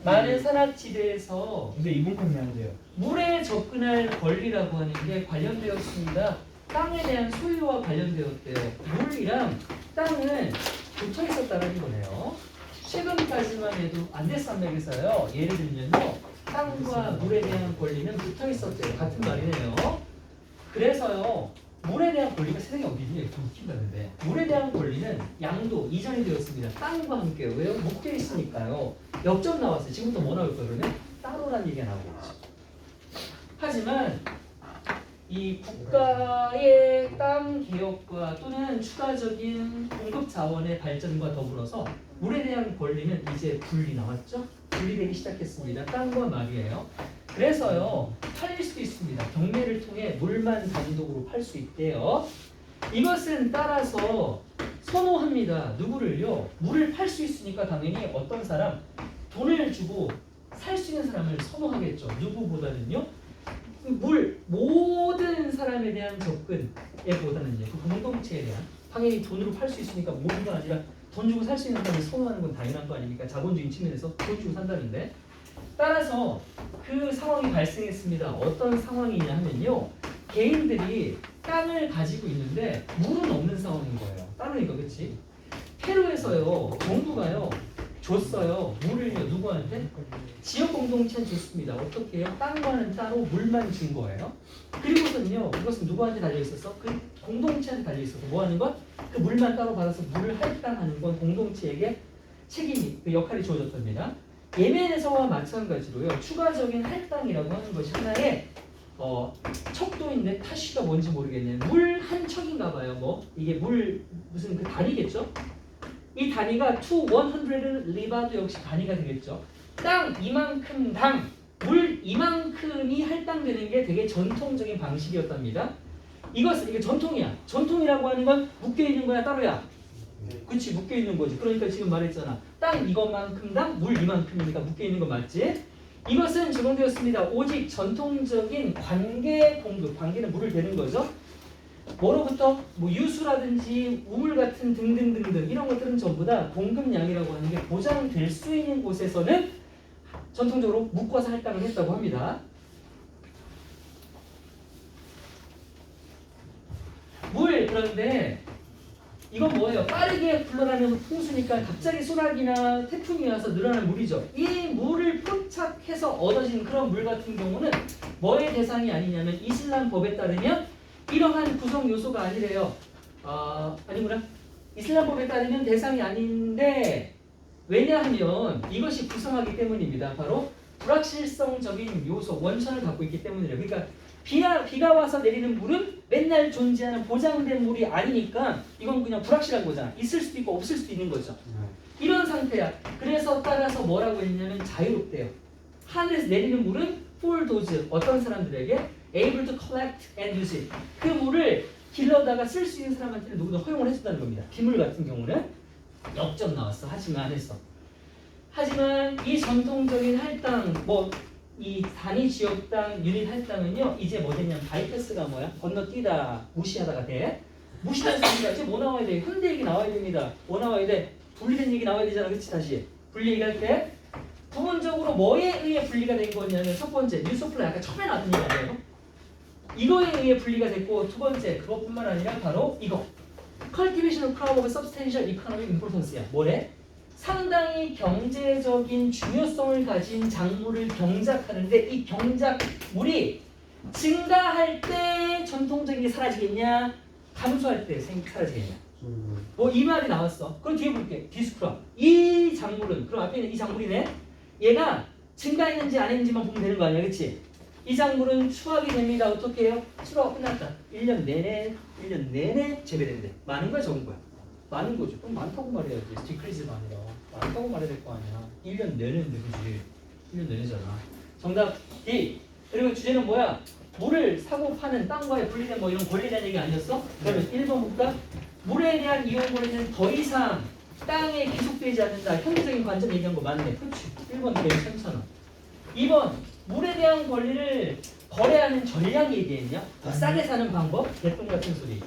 많은 산악지대에서 근데 이분 컷이 안 돼요. 물에 접근할 권리라고 하는 게 관련되었습니다. 땅에 대한 소유와 관련되었대요. 물이랑 땅은 붙어 있었다는 거네요. 최근까지만 해도 안데스산맥에서요. 예를 들면요. 땅과 물에 대한 권리는 붙어 있었대요. 같은 말이네요. 그래서요. 물에 대한 권리가 세상에 어디니? 좀 웃긴다는데 물에 대한 권리는 양도 이전이 되었습니다. 땅과 함께. 왜요? 묶여 있으니까요. 역점 나왔어요. 지금부터 뭐 나올 거예요? 그러면 따로란 얘기가 나오겠죠. 하지만 이 국가의 땅 개혁과 또는 추가적인 공급 자원의 발전과 더불어서 물에 대한 권리는 이제 분리 나왔죠? 분리되기 시작했습니다. 땅과 말이에요. 그래서요, 팔릴 수도 있습니다. 경매를 통해 물만 단독으로 팔 수 있대요. 이것은 따라서 선호합니다. 누구를요? 물을 팔 수 있으니까 당연히 어떤 사람, 돈을 주고 살 수 있는 사람을 선호하겠죠. 누구보다는요? 모든 사람에 대한 접근에보다는요. 그 공동체에 대한 당연히 돈으로 팔 수 있으니까 모두가 아니라 돈 주고 살 수 있는 사람을 선호하는 건 당연한 거 아닙니까? 자본주의 측면에서 돈 주고 산다는데 따라서 그 상황이 발생했습니다. 어떤 상황이냐 하면요. 개인들이 땅을 가지고 있는데 물은 없는 상황인 거예요. 따르니까 그렇지? 페루에서요. 정부가요. 줬어요. 물을요. 누구한테? 지역 공동체는 줬습니다. 어떻게 해요? 땅과는 따로 물만 준 거예요. 그리고서는요. 그것은 누구한테 달려 있었어? 그 공동체한테 달려 있었고 뭐 하는 건? 그 물만 따로 받아서 물을 할당하는 건 공동체에게 책임이 그 역할이 주어졌답니다. 예멘에서와 마찬가지로요. 추가적인 할당이라고 하는 것이 하나의 척도인데 타시가 뭔지 모르겠네요. 물 한 척인가 봐요. 뭐 이게 물 무슨 그 단위겠죠? 이 단위가 to 100 리바도 역시 단위가 되겠죠. 땅 이만큼 당, 물 이만큼이 할당되는 게 되게 전통적인 방식이었답니다. 이게 전통이야. 전통이라고 하는 건 묶여 있는 거야, 따로야. 그치, 묶여 있는 거지. 그러니까 지금 말했잖아. 땅 이것만큼당, 물 이만큼이니까 묶여 있는 거 맞지? 이것은 적용되었습니다. 오직 전통적인 관계 공급, 관계는 물을 대는 거죠. 뭐로부터? 뭐 유수라든지 우물 같은 등등등등 이런 것들은 전부 다 공급량이라고 하는 게 보장될 수 있는 곳에서는 전통적으로 묶어서 할당을 했다고 합니다. 물 그런데 이건 뭐예요? 빠르게 흘러가는 풍수니까 갑자기 소나기나 태풍이 와서 늘어나는 물이죠. 이 물을 포착해서 얻어진 그런 물 같은 경우는 뭐의 대상이 아니냐면 이슬람 법에 따르면 이러한 구성 요소가 아니래요. 아니구나. 이슬람 법에 따르면 대상이 아닌데 왜냐하면 이것이 구성하기 때문입니다. 바로 불확실성적인 요소, 원천을 갖고 있기 때문이래요. 그러니까 비가 와서 내리는 물은 맨날 존재하는 보장된 물이 아니니까 이건 그냥 불확실한 거잖아. 있을 수도 있고 없을 수도 있는 거죠. 이런 상태야. 그래서 따라서 뭐라고 했냐면 자유롭대요. 하늘에서 내리는 물은 full dose, 어떤 사람들에게 able to collect and use it. 그 물을 길러다가 쓸 수 있는 사람한테는 누구나 허용을 해준다는 겁니다. 빗물 같은 경우는 역점 나왔어. 하지만 했어. 하지만 이 전통적인 할당, 이 단위 지역당 유닛 할당은요 이제 뭐 되냐면 바이패스가 뭐야? 건너뛰다 무시하다가 돼. 무시하니까 이제 뭐 나와야 돼? 현대 얘기 나와야 됩니다. 뭐 나와야 돼? 분리된 얘기 나와야 되잖아. 그치? 다시 분리 얘기할 때 부분적으로 뭐에 의해 분리가 된 거냐면 첫 번째 뉴스플라이 아까 처음에 나왔던 얘기 아니에요? 이거에 의해 분리가 됐고 두 번째 그것뿐만 아니라 바로 이거 Cultivation of crop of substantial economic importance야. 뭐래? 상당히 경제적인 중요성을 가진 작물을 경작하는데 이 경작물이 증가할 때 전통적인 게 사라지겠냐? 감소할 때 사라지겠냐? 뭐 이 말이 나왔어. 그럼 뒤에 볼게. 디스크랍. 이 작물은 그럼 앞에 있는 이 작물이네. 얘가 증가했는지 안 했는지만 보면 되는 거 아니야, 그렇지? 이 작물은 추락이 됩니다. 어떻게 해요? 추락 끝났다. 1년 내내 재배된대. 많은 거야, 적은 거야? 많은 거죠. 그럼 많다고 말해야지. 디크리즈가 아니라 많다고 말해야 될 거 아니야. 1년 내내인데 그지? 1년 내내잖아. 정답 D. 그리고 주제는 뭐야? 물을 사고 파는 땅과의 분리된 뭐 이런 권리에 대한 얘기 아니었어? 그러면 1번 볼까? 물에 대한 이용 권리는 더 이상 땅에 기속되지 않는다. 현대적인 관점 얘기한 거 맞네. 그렇지. 1번 되게 괜찮아. 2번 물에 대한 권리를 거래하는 전략 얘기했냐? 더 싸게 사는 방법? 개똥 같은 소리.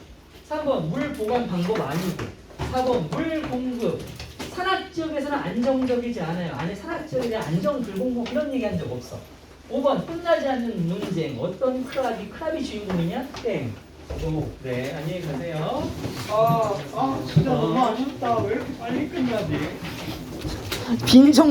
3번 물 보관 방법 아니고. 4번 물 공급. 산악지역에서는 안정적이지 않아요. 안에 산악지역에 대한 안정 불공급 이런 얘기한 적 없어. 5번 끝나지 않는 논쟁. 어떤 크랍이 주인공이냐? 땡. 네, 안녕히 가세요. 진짜 너무 아쉽다. 왜 이렇게 빨리 끝나지? 빈정